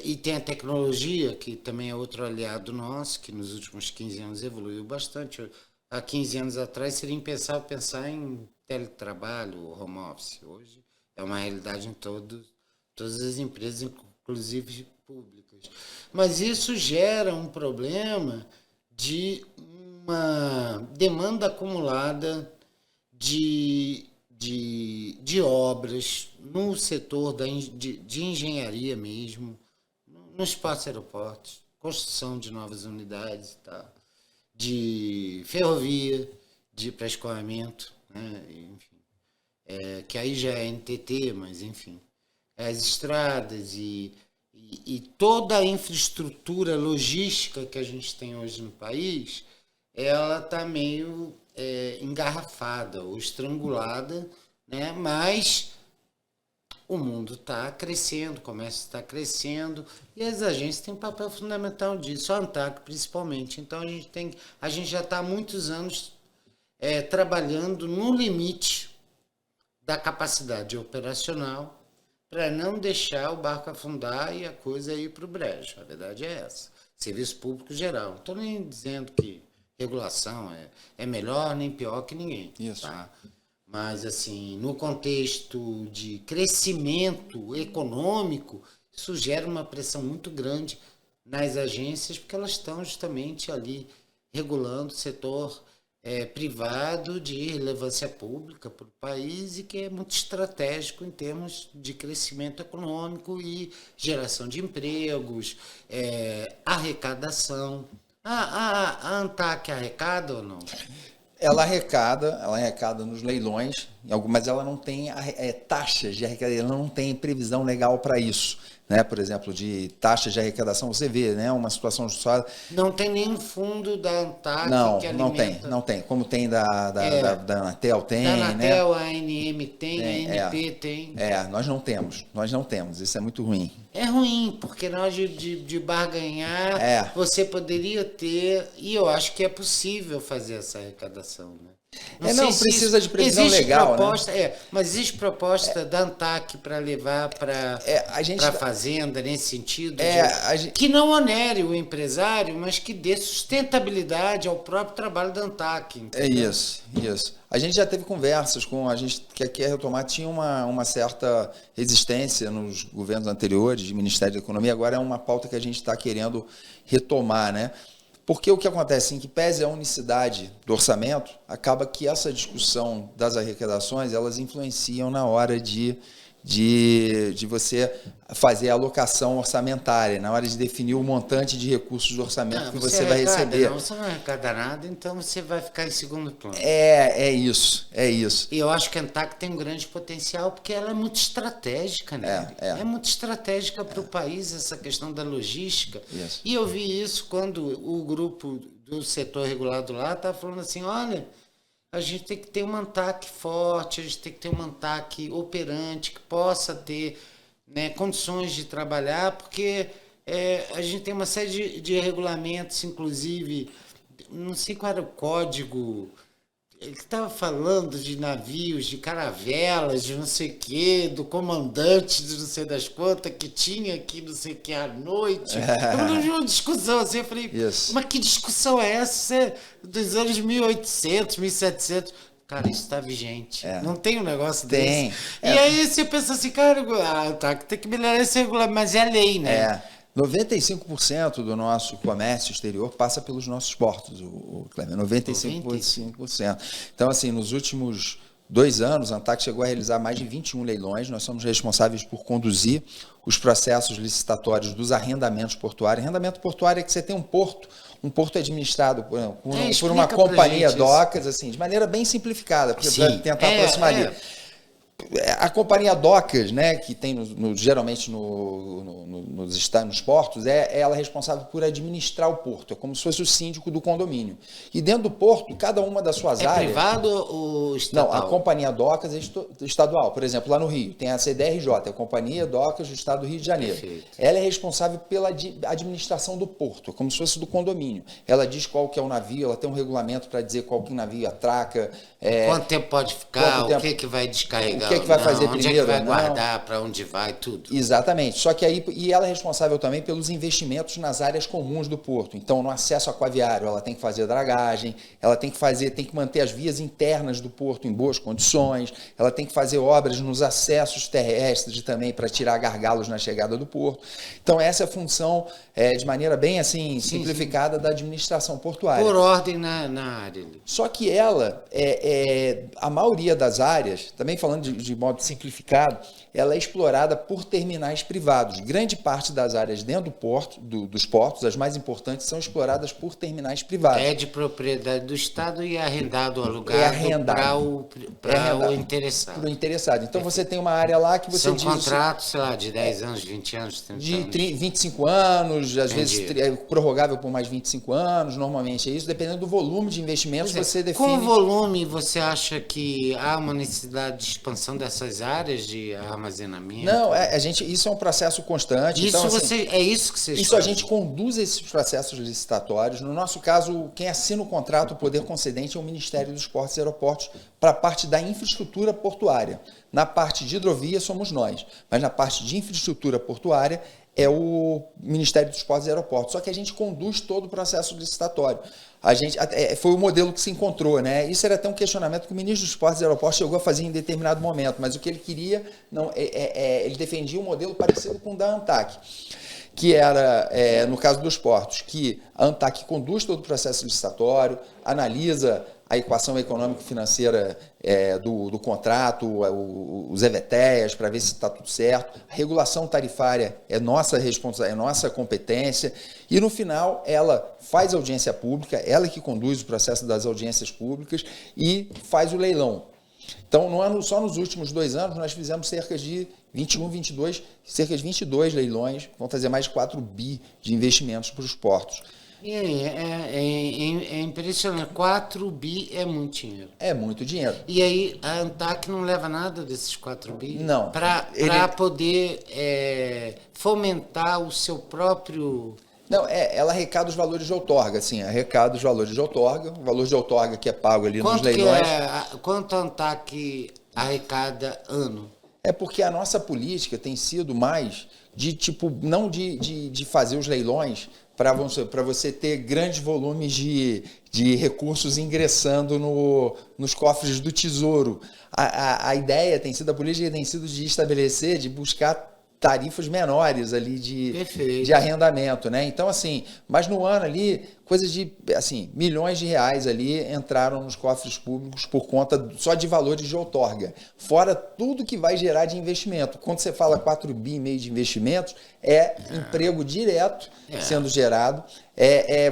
E tem a tecnologia, que também é outro aliado nosso, que nos últimos 15 anos evoluiu bastante. Há 15 anos atrás seria impensável pensar em teletrabalho, home office. Hoje é uma realidade em todas as empresas, inclusive públicas. Mas isso gera um problema de uma demanda acumulada de obras no setor de engenharia mesmo, no espaço aeroportos, construção de novas unidades, tá? De ferrovia, para escoamento, né? Enfim, que aí já é NTT, mas enfim, as estradas e toda a infraestrutura logística que a gente tem hoje no país, ela está meio engarrafada ou estrangulada, né? Mas o mundo está crescendo, o comércio está crescendo e as agências têm um papel fundamental disso, a ANTAC principalmente. Então a gente já está há muitos anos trabalhando no limite da capacidade operacional para não deixar o barco afundar e a coisa ir para o brejo. A verdade é essa. serviço público geral. Não estou nem dizendo que regulação é melhor nem pior que ninguém. Isso. Tá? Mas, assim, no contexto de crescimento econômico, isso gera uma pressão muito grande nas agências, porque elas estão justamente ali regulando o setor privado de relevância pública para o país e que é muito estratégico em termos de crescimento econômico e geração de empregos, arrecadação. A ANTAC arrecada ou não? Ela arrecada nos leilões, mas ela não tem taxas de arrecadação, ela não tem previsão legal para isso. Né? Por exemplo, de taxas de arrecadação, você vê, né? Uma situação só. Não tem nenhum fundo da ANTAC que alimenta. Não tem. Como tem da Anatel, tem. Da Anatel, né? A ANM tem, a ANP tem. Nós não temos. Isso é muito ruim. É ruim, porque na hora de barganhar, você poderia ter, e eu acho que é possível fazer essa arrecadação, né? Não precisa de previsão legal, proposta, né? Mas existe proposta da ANTAC para levar para a fazenda nesse sentido, que não onere o empresário, mas que dê sustentabilidade ao próprio trabalho da ANTAC. Entendeu? É isso. A gente já teve conversas com a gente que aqui a Retomar tinha uma certa resistência nos governos anteriores, de Ministério da Economia, agora é uma pauta que a gente está querendo retomar, né? Porque o que acontece, em que pese a unicidade do orçamento, acaba que essa discussão das arrecadações, elas influenciam na hora de você fazer a alocação orçamentária, na hora de definir o montante de recursos do orçamento que você vai receber. Você não arrecada nada, então você vai ficar em segundo plano. É isso. E eu acho que a ANTAC tem um grande potencial, porque ela é muito estratégica, né? É muito estratégica para o país, essa questão da logística. Isso. E eu vi isso quando o grupo do setor regulado lá estava falando assim, olha, a gente tem que ter uma ANTAC forte, a gente tem que ter uma ANTAC operante, que possa ter, né, condições de trabalhar, porque a gente tem uma série de regulamentos, inclusive, não sei qual era o código, ele estava falando de navios, de caravelas, de não sei o quê, do comandante de não sei das quantas, que tinha aqui não sei o que à noite. Eu não vi uma discussão assim, eu falei, mas que discussão é essa? Dos anos 1800, 1700... Cara, isso está vigente. Não tem um negócio desse. E aí você pensa assim, cara, tem que melhorar esse regulamento, mas é lei, né? 95% do nosso comércio exterior passa pelos nossos portos, o Cleber, 95%. Então, assim, nos últimos 2 anos, a ANTAC chegou a realizar mais de 21 leilões. Nós somos responsáveis por conduzir os processos licitatórios dos arrendamentos portuários. Arrendamento portuário é que você tem um porto administrado por uma companhia docas, assim, de maneira bem simplificada, para tentar aproximar ali. A companhia docas, né, que tem geralmente nos portos, ela é responsável por administrar o porto. É como se fosse o síndico do condomínio. E dentro do porto, cada uma das suas áreas... É privado ou estadual? Não, a companhia docas é estadual. Por exemplo, lá no Rio, tem a CDRJ, a Companhia Docas do Estado do Rio de Janeiro. Perfeito. Ela é responsável pela administração do porto, como se fosse do condomínio. Ela diz qual que é o navio, ela tem um regulamento para dizer qual que o navio atraca. Quanto tempo pode ficar, o que vai descarregar, o que vai fazer onde primeiro, é que vai guardar, para onde vai, tudo. Exatamente. Só que aí, e ela é responsável também pelos investimentos nas áreas comuns do porto. Então, no acesso aquaviário, ela tem que fazer dragagem, ela tem que manter as vias internas do porto em boas condições, ela tem que fazer obras nos acessos terrestres também para tirar gargalos na chegada do porto. Então, essa é a função, de maneira bem assim simplificada, da administração portuária. Por ordem na área. Só que ela, a maioria das áreas, também falando de modo simplificado, ela é explorada por terminais privados. Grande parte das áreas dentro do porto, dos portos, as mais importantes, são exploradas por terminais privados. É de propriedade do Estado e arrendado ou alugado para o interessado. Para o interessado. Então, você tem uma área lá que você são contratos, sei lá, de 10 anos, 20 anos, 30 de anos. 25 anos, às vezes prorrogável por mais 25 anos, normalmente é isso, dependendo do volume de investimentos, você define... Com o volume, você acha que há uma necessidade de expansão dessas áreas de armazenamento? Não, isso é um processo constante. Isso então, assim, é isso que você Isso a gente conduz esses processos licitatórios. No nosso caso, quem assina o contrato, o poder concedente, é o Ministério dos Portos e Aeroportos, para a parte da infraestrutura portuária. Na parte de hidrovia, somos nós. Mas na parte de infraestrutura portuária, é o Ministério dos Portos e Aeroportos. Só que a gente conduz todo o processo licitatório. Foi o modelo que se encontrou, né? Isso era até um questionamento que o ministro dos Portos e Aeroportos chegou a fazer em determinado momento, mas o que ele queria, ele defendia um modelo parecido com o da ANTAC, que era, no caso dos portos, que a ANTAC conduz todo o processo licitatório, analisa a equação econômico-financeira do contrato, os EVTEAs, para ver se está tudo certo. A regulação tarifária é nossa responsabilidade, é nossa competência. E, no final, ela faz audiência pública, ela que conduz o processo das audiências públicas e faz o leilão. Então, só nos últimos 2 anos, nós fizemos cerca de 22 leilões, vão fazer mais de 4 bi de investimentos para os portos. É impressionante. 4 bi é muito dinheiro. É muito dinheiro. E aí a ANTAC não leva nada desses 4 bi? Não. Para poder fomentar o seu próprio... Não, ela arrecada os valores de outorga, assim, arrecada os valores de outorga, o valor de outorga que é pago ali nos leilões. Quanto a ANTAC arrecada ano? É porque a nossa política tem sido mais de, não de fazer os leilões para você ter grandes volumes de recursos ingressando nos cofres do Tesouro. A ideia tem sido, a política tem sido de estabelecer, de buscar tarifas menores ali de arrendamento, né? Então, assim, mas no ano ali, coisas de, assim, milhões de reais ali entraram nos cofres públicos por conta só de valores de outorga. Fora tudo que vai gerar de investimento. Quando você fala 4,5 bi de investimentos, emprego direto sendo gerado,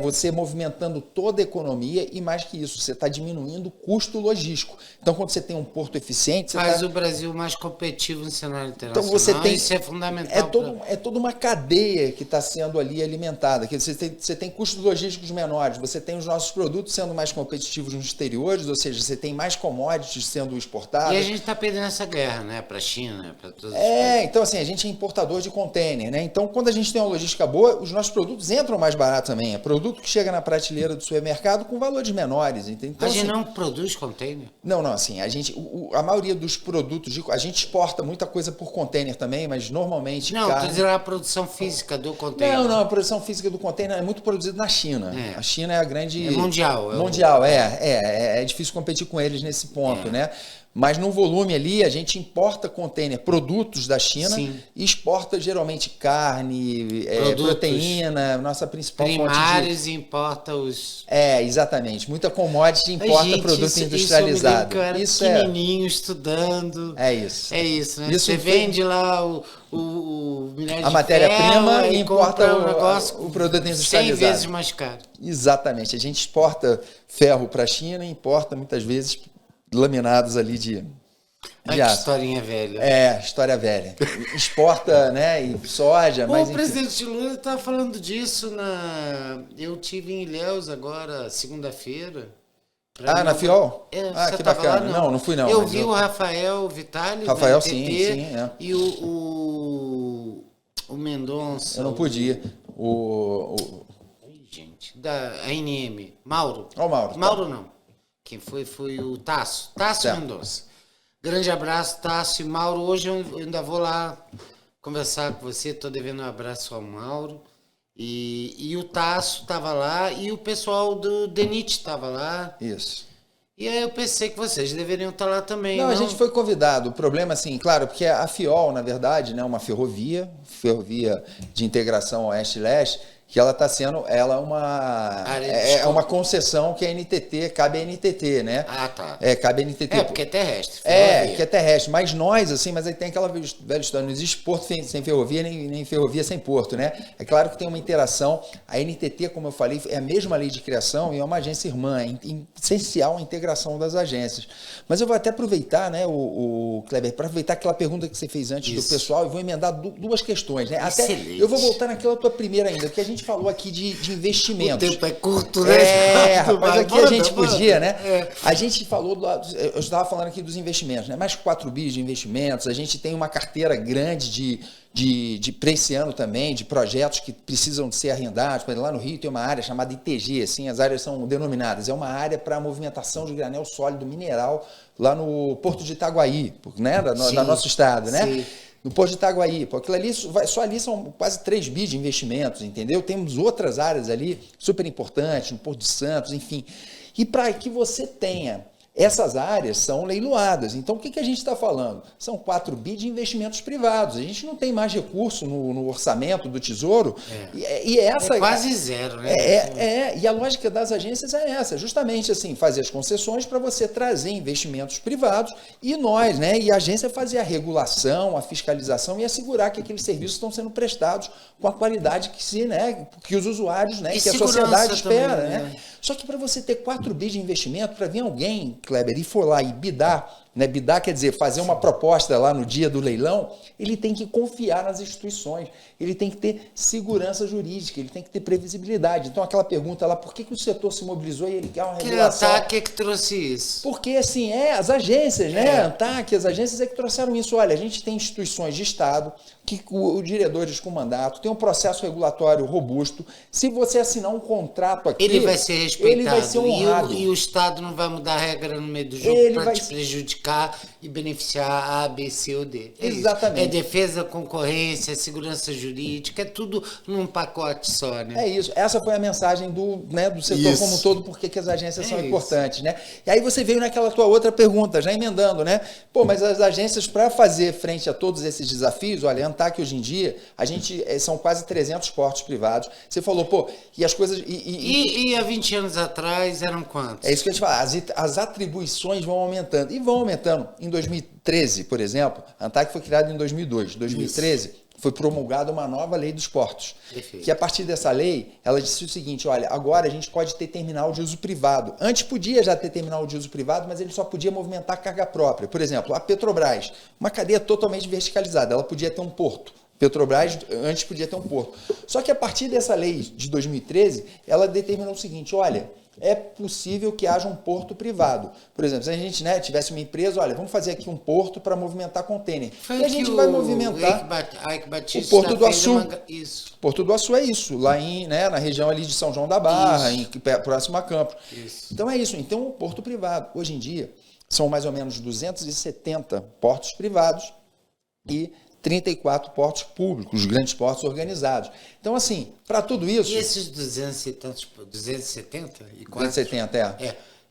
você movimentando toda a economia e, mais que isso, você está diminuindo o custo logístico. Então, quando você tem um porto eficiente... Faz o Brasil mais competitivo no cenário internacional. Então, você tem, isso é fundamental. É toda uma cadeia que está sendo ali alimentada. Você tem custos logísticos menores, você tem os nossos produtos sendo mais competitivos nos exteriores, ou seja, você tem mais commodities sendo exportados. E a gente está perdendo essa guerra, né? Para a China, para todos os países. Então, assim, a gente é importador de container, né? Então, quando a gente tem uma logística boa, os nossos produtos entram mais barato também. É produto que chega na prateleira do supermercado com valores menores. Então, a gente não produz container? Não, assim, a maioria dos produtos, a gente exporta muita coisa por container também, mas normalmente... Não, estou dizendo a produção física do container. Não, a produção física do container é muito produzida na China. A China é a grande... É mundial. Mundial, é difícil competir com eles nesse ponto, né? Mas no volume ali, a gente importa container, produtos da China, e exporta geralmente carne, proteína, nossa principal primários fonte importa os... exatamente. Muita commodity importa produto industrializado. Isso eu era pequenininho, estudando. É isso. É isso, né? Você vende lá o minério a matéria-prima e importa o produto industrializado. 100 vezes mais caro. Exatamente. A gente exporta ferro para a China e importa muitas vezes laminados ali de que historinha velha. História velha. Exporta, né, e soja, mas... O presidente Lula estava falando disso eu tive em Ilhéus agora, segunda-feira. Na FIOL? Que bacana. Lá, não fui não. Eu vi o Rafael Vitale, Rafael, sim. E o Mendonça. Eu não podia. Gente, da ANM. Mauro. Mauro não. Quem foi o Tasso Mendonça. Grande abraço, Tasso e Mauro. Hoje eu ainda vou lá conversar com você, estou devendo um abraço ao Mauro. E o Tasso estava lá e o pessoal do DENIT estava lá. Isso. E aí eu pensei que vocês deveriam estar lá também. Não, a gente foi convidado. O problema, assim, claro, porque a FIOL, na verdade, né, uma ferrovia de integração oeste-leste, que ela está sendo, uma concessão que a NTT, cabe à NTT, né? Tá. Cabe à NTT. Porque é terrestre. Que é terrestre. Mas nós, assim, mas aí tem aquela velha história, não existe porto sem ferrovia, nem ferrovia sem porto, né? É claro que tem uma interação. A NTT, como eu falei, é a mesma lei de criação e é uma agência irmã, é essencial a integração das agências. Mas eu vou até aproveitar, né, o Kleber, para aproveitar aquela pergunta que você fez antes do pessoal e vou emendar duas questões, né? Excelente. Até eu vou voltar naquela tua primeira ainda, porque a gente falou aqui de investimentos. O tempo é curto, né? Rapaz, aqui a gente podia, né? A gente falou, eu estava falando aqui dos investimentos, né? Mais 4 bi de investimentos, a gente tem uma carteira grande para esse ano também, de projetos que precisam de ser arrendados. Por exemplo, lá no Rio tem uma área chamada ITG, assim, as áreas são denominadas, é uma área para a movimentação de granel sólido mineral lá no Porto de Itaguaí, né? Da nosso estado, né? Sim. no Porto de Itaguaí. Pô, aquilo ali, só ali são quase 3 bi de investimentos, entendeu? Temos outras áreas ali super importantes, no Porto de Santos, enfim. E para que você tenha essas áreas são leiloadas. Então, o que a gente está falando? São 4 bi de investimentos privados. A gente não tem mais recurso no orçamento do Tesouro. E essa, é quase zero, né? E a lógica das agências é essa, justamente assim, fazer as concessões para você trazer investimentos privados e nós, né? E a agência fazer a regulação, a fiscalização e assegurar que aqueles serviços estão sendo prestados com a qualidade que os usuários, né? Que a sociedade espera, também, né? Só que para você ter 4 bi de investimento, para vir alguém, Kleber, e for lá e bidar, né? Bidar quer dizer fazer uma proposta lá no dia do leilão, ele tem que confiar nas instituições, ele tem que ter segurança jurídica, ele tem que ter previsibilidade. Então aquela pergunta lá, por que o setor se mobilizou e ele quer uma regulação? Que a ANTAC é que trouxe isso. Porque assim, as agências, né? A ANTAC, as agências é que trouxeram isso. Olha, a gente tem instituições de Estado, que os diretores com mandato, tem um processo regulatório robusto. Se você assinar um contrato aqui, ele vai ser respeitado. Ele vai ser honrado. E o Estado não vai mudar a regra no meio do jogo para te prejudicar e beneficiar A, B, C ou D. Exatamente. É defesa, concorrência, segurança jurídica, é tudo num pacote só, né? É isso. Essa foi a mensagem do setor como um todo, porque que as agências são importantes, né? E aí você veio naquela tua outra pergunta, já emendando, né? Pô, mas as agências, para fazer frente a todos esses desafios, olha, a ANTAC hoje em dia, a gente são quase 300 portos privados. Você falou, pô, e as coisas... E há 20 anos atrás eram quantos? É isso que eu ia te falar. As atribuições vão aumentando. E vão aumentando. Em 2013, por exemplo, a ANTAC foi criada em 2002. Em 2013, foi promulgada uma nova lei dos portos. Perfeito. Que a partir dessa lei, ela disse o seguinte, olha, agora a gente pode ter terminal de uso privado. Antes podia já ter terminal de uso privado, mas ele só podia movimentar carga própria. Por exemplo, a Petrobras, uma cadeia totalmente verticalizada, ela podia ter um porto. Petrobras antes podia ter um porto. Só que a partir dessa lei de 2013, ela determinou o seguinte, olha, é possível que haja um porto privado. Por exemplo, se a gente tivesse uma empresa, olha, vamos fazer aqui um porto para movimentar contênner. E a gente vai movimentar o Porto do Açu. Isso. Porto do Açu é isso, lá na região ali de São João da Barra, próximo a Campos. Isso. Então é isso. Então o porto privado, hoje em dia, são mais ou menos 270 portos privados e 34 portos públicos, os grandes portos organizados. Então, assim, para tudo isso... E esses 270 e 270,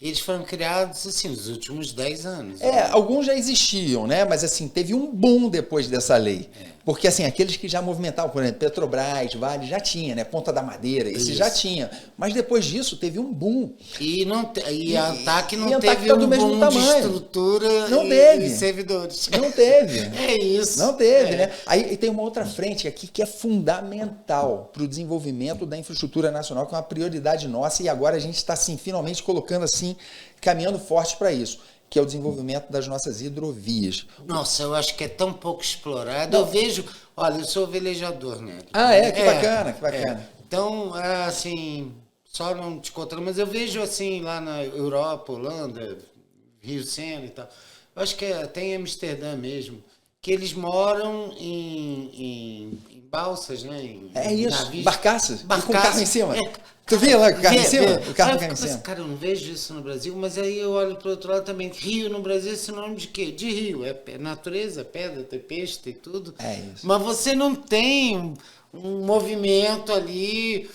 eles foram criados, assim, nos últimos 10 anos. Alguns já existiam, né? Mas, assim, teve um boom depois dessa lei. Porque, assim, aqueles que já movimentavam, por exemplo, Petrobras, Vale, já tinha, né? Ponta da Madeira, esse já tinha. Mas depois disso, teve um boom. E a ANTAC não teve tá do boom mesmo tamanho. De estrutura não teve. E servidores. Não teve. É isso. Não teve, né? Aí tem uma outra frente aqui que é fundamental para o desenvolvimento da infraestrutura nacional, que é uma prioridade nossa, e agora a gente está, assim, finalmente colocando, assim, caminhando forte para isso, que é o desenvolvimento das nossas hidrovias. Nossa, eu acho que é tão pouco explorado. Eu vejo... Olha, eu sou velejador, né? Que bacana, que bacana. Então, assim, só não te contando, mas eu vejo, assim, lá na Europa, Holanda, Rio Sena e tal, eu acho que até em Amsterdã mesmo, que eles moram em balsas, né? Navios. Barcaças. Com carro em cima. Tu via lá com o carro em cima? O carro em cima. Cara, eu não vejo isso no Brasil, mas aí eu olho para o outro lado também. Rio no Brasil é sinônimo de quê? De rio. É natureza, pedra, tem peixe, tem tudo. É isso. Mas você não tem um movimento ali,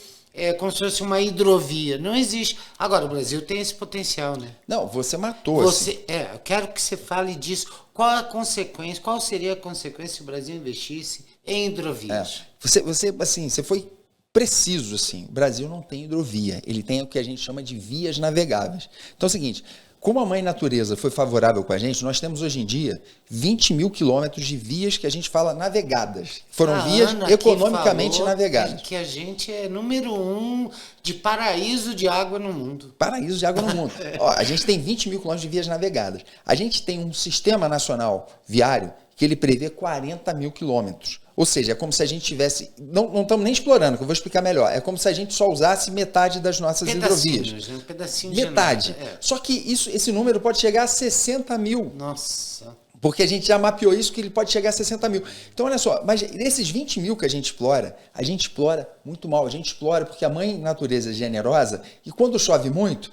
como se fosse uma hidrovia. Não existe. Agora, o Brasil tem esse potencial, né? Não, você matou. Eu quero que você fale disso. Qual seria a consequência se o Brasil investisse em hidrovias? Você foi preciso, assim. O Brasil não tem hidrovia. Ele tem o que a gente chama de vias navegáveis. Então é o seguinte, como a mãe natureza foi favorável com a gente, nós temos hoje em dia 20 mil quilômetros de vias que a gente fala navegadas. Foram vias economicamente navegadas. Que a gente é número 1 de paraíso de água no mundo. Paraíso de água no mundo. Ó, a gente tem 20 mil quilômetros de vias navegadas. A gente tem um sistema nacional viário que ele prevê 40 mil quilômetros. Ou seja, é como se a gente tivesse... Não estamos nem explorando, que eu vou explicar melhor. É como se a gente só usasse metade das nossas hidrovias. Um pedacinho metade. Só que esse número pode chegar a 60 mil. Nossa. Porque a gente já mapeou isso, que ele pode chegar a 60 mil. Então, olha só, mas desses 20 mil que a gente explora muito mal. A gente explora porque a mãe natureza é generosa e quando chove muito,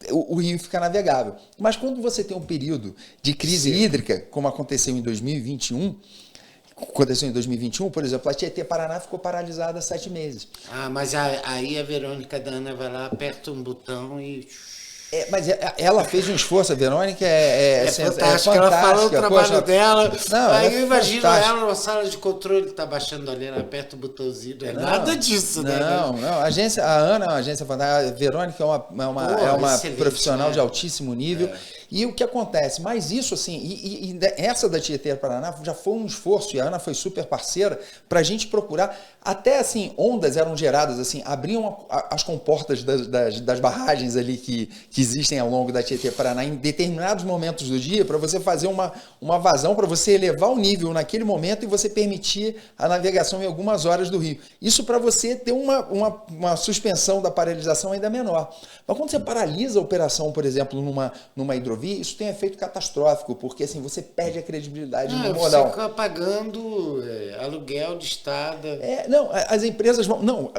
o rio fica navegável. Mas quando você tem um período de crise hídrica, como aconteceu em 2021, aconteceu em 2021, por exemplo, a Tietê Paraná ficou paralisada há 7 meses. Ah, mas aí a Verônica da Ana vai lá, aperta um botão e... Mas ela fez um esforço, a Verônica fantástica. Ela falou o trabalho dela. Não, aí eu imagino ela numa sala de controle, tá baixando ali, ela aperta o botãozinho. Não é nada disso, né? Não. A Ana é uma agência fantástica. A Verônica é uma profissional, né? De altíssimo nível. E o que acontece? Mas isso, assim, e essa da Tietê Paraná já foi um esforço, e a Ana foi super parceira, para a gente procurar. Até, assim, ondas eram geradas, assim, abriam as comportas das barragens ali que existem ao longo da Tietê Paraná em determinados momentos do dia, para você fazer uma vazão, para você elevar o nível naquele momento e você permitir a navegação em algumas horas do rio. Isso para você ter uma suspensão da paralisação ainda menor. Mas quando você paralisa a operação, por exemplo, numa hidrovia, isso tem um efeito catastrófico, porque assim, você perde a credibilidade no modal. Você fica pagando aluguel de estrada. As empresas vão... Não,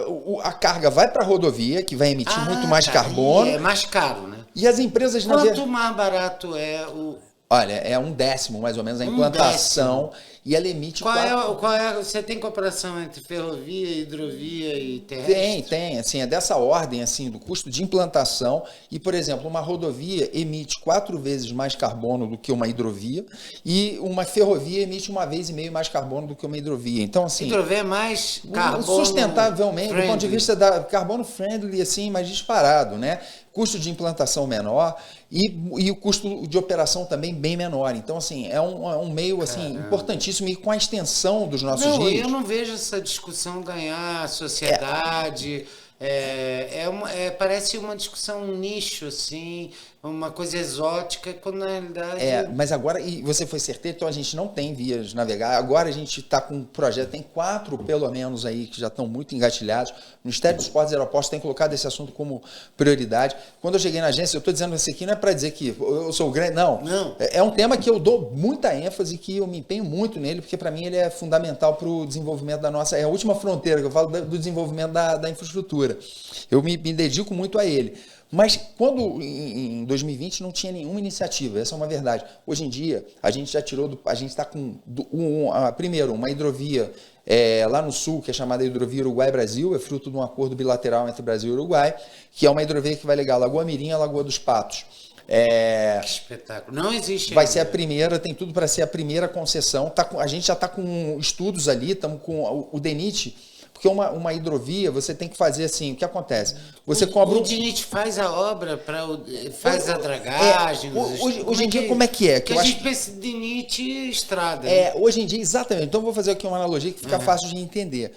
a carga vai para a rodovia, que vai emitir muito mais carbono. É mais caro, né? E as empresas... Quanto mais barato é o... Olha, é 1/10 mais ou menos a implantação, e ela emite... Você tem comparação entre ferrovia, hidrovia e terrestre? Tem, assim, é dessa ordem, assim, do custo de implantação, e, por exemplo, uma rodovia emite 4 vezes mais carbono do que uma hidrovia, e uma ferrovia emite 1,5 vezes mais carbono do que uma hidrovia. Então, assim... Hidrovia é mais carbono... Sustentavelmente, friendly. do ponto de vista da carbono friendly, assim, mais disparado, né? Custo de implantação menor e o custo de operação também bem menor. Então, assim, é um meio assim, importantíssimo e com a extensão dos nossos rios. Eu não vejo essa discussão ganhar a sociedade. Parece uma discussão, um nicho, assim, uma coisa exótica, quando na realidade... Mas agora, e você foi certeiro, então a gente não tem vias de navegar. Agora a gente está com um projeto, tem 4 pelo menos aí, que já estão muito engatilhados. O Ministério dos Portos e Aeroportos tem colocado esse assunto como prioridade. Quando eu cheguei na agência, eu estou dizendo isso aqui, não é para dizer que eu sou grande, não. É um tema que eu dou muita ênfase, que eu me empenho muito nele, porque para mim ele é fundamental para o desenvolvimento da nossa... É a última fronteira que eu falo do desenvolvimento da infraestrutura. Eu me dedico muito a ele. Mas quando em 2020 não tinha nenhuma iniciativa, essa é uma verdade. Hoje em dia, a gente já tirou, a gente está com, primeiro, uma hidrovia lá no sul, que é chamada Hidrovia Uruguai-Brasil, é fruto de um acordo bilateral entre Brasil e Uruguai, que é uma hidrovia que vai ligar Lagoa Mirim a Lagoa dos Patos. Que espetáculo. Não existe ainda. Vai ser a primeira, tem tudo para ser a primeira concessão. A gente já está com estudos ali, estamos com o DENIT. Porque uma hidrovia, você tem que fazer assim, o que acontece? Você cobra... O DENIT faz a obra, faz a dragagem... Hoje em dia, como é que é? Que a gente pensa em DENIT estrada. Hoje em dia, exatamente. Então, eu vou fazer aqui uma analogia que fica fácil de entender.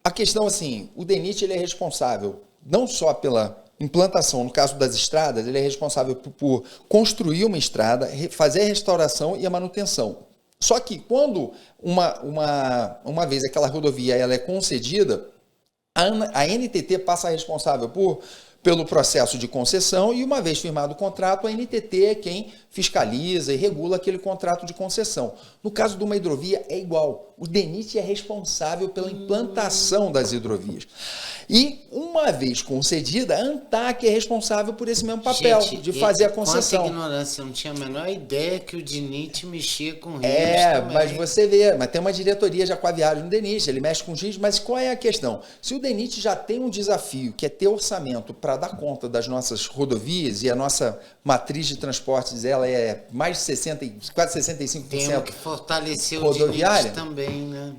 A questão, assim, o DENIT ele é responsável não só pela implantação, no caso das estradas, ele é responsável por construir uma estrada, fazer a restauração e a manutenção. Só que quando uma vez aquela rodovia ela é concedida, a NTT passa a responsável pelo processo de concessão e uma vez firmado o contrato, a NTT é quem fiscaliza e regula aquele contrato de concessão. No caso de uma hidrovia é igual. O DENIT é responsável pela implantação das hidrovias. E, uma vez concedida, a ANTAC é responsável por esse mesmo papel, de fazer a concessão. Quanta ignorância, eu não tinha a menor ideia que o DENIT mexia com rios também. Mas você vê, mas tem uma diretoria já com a viagem no DENIT, ele mexe com os rios, mas qual é a questão? Se o DENIT já tem um desafio, que é ter orçamento para dar conta das nossas rodovias, e a nossa matriz de transportes, ela é mais de 60%, quase 65% tem que fortalecer rodoviária, o DENIT também, né?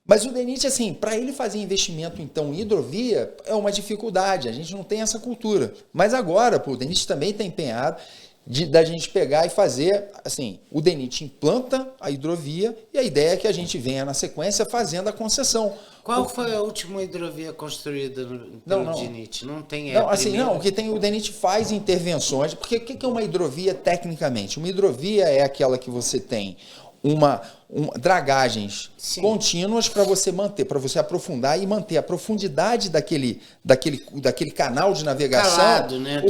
Mas o DENIT, assim, para ele fazer investimento, então, em hidrovia, é uma dificuldade. A gente não tem essa cultura. Mas agora, o DENIT também está empenhado da gente pegar e fazer, assim, o DENIT implanta a hidrovia e a ideia é que a gente venha na sequência fazendo a concessão. Qual foi a última hidrovia construída pelo DENIT? Não tem o que tem, o DENIT faz intervenções, porque o que é uma hidrovia tecnicamente? Uma hidrovia é aquela que você tem dragagens contínuas para você manter, para você aprofundar e manter a profundidade daquele canal de navegação. Calado, né?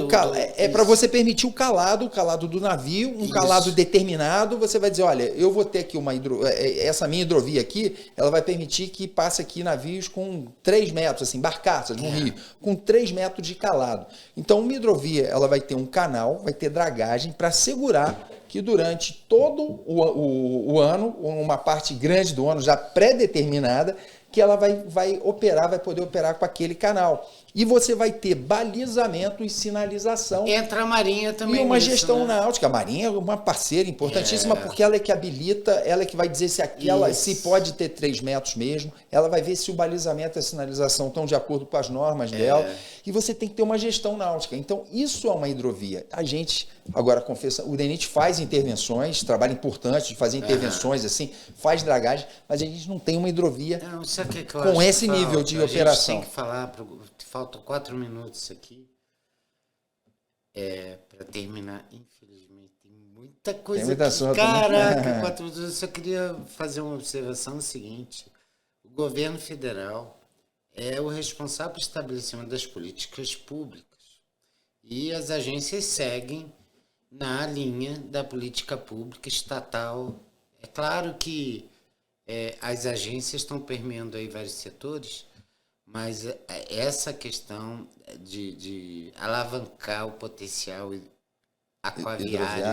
Para você permitir o calado do navio, calado determinado. Você vai dizer, olha, eu vou ter aqui essa minha hidrovia aqui, ela vai permitir que passe aqui navios com 3 metros, assim, barcaças no rio, com 3 metros de calado. Então, uma hidrovia, ela vai ter um canal, vai ter dragagem para segurar que durante todo o ano, uma parte grande do ano já pré-determinada, que ela vai operar, vai poder operar com aquele canal. E você vai ter balizamento e sinalização. Entra a Marinha também. E uma nisso, gestão né? náutica. A Marinha é uma parceira importantíssima, porque ela é que habilita, ela é que vai dizer se aquela, se pode ter 3 metros mesmo, ela vai ver se o balizamento e a sinalização estão de acordo com as normas dela. E você tem que ter uma gestão náutica. Então, isso é uma hidrovia. A gente, agora, confessa, o DENIT faz intervenções, trabalho importante de fazer intervenções, assim, faz dragagem, mas a gente não tem uma hidrovia com esse nível de operação. A gente tem que falar, faltam 4 minutos aqui para terminar, infelizmente. Tem muita coisa muita aqui. sorte, Caraca, né? 4 minutos. Eu só queria fazer uma observação seguinte. O governo federal é o responsável pelo estabelecimento das políticas públicas. E as agências seguem na linha da política pública estatal. É claro que as agências estão permeando aí vários setores, mas essa questão de alavancar o potencial aquaviário,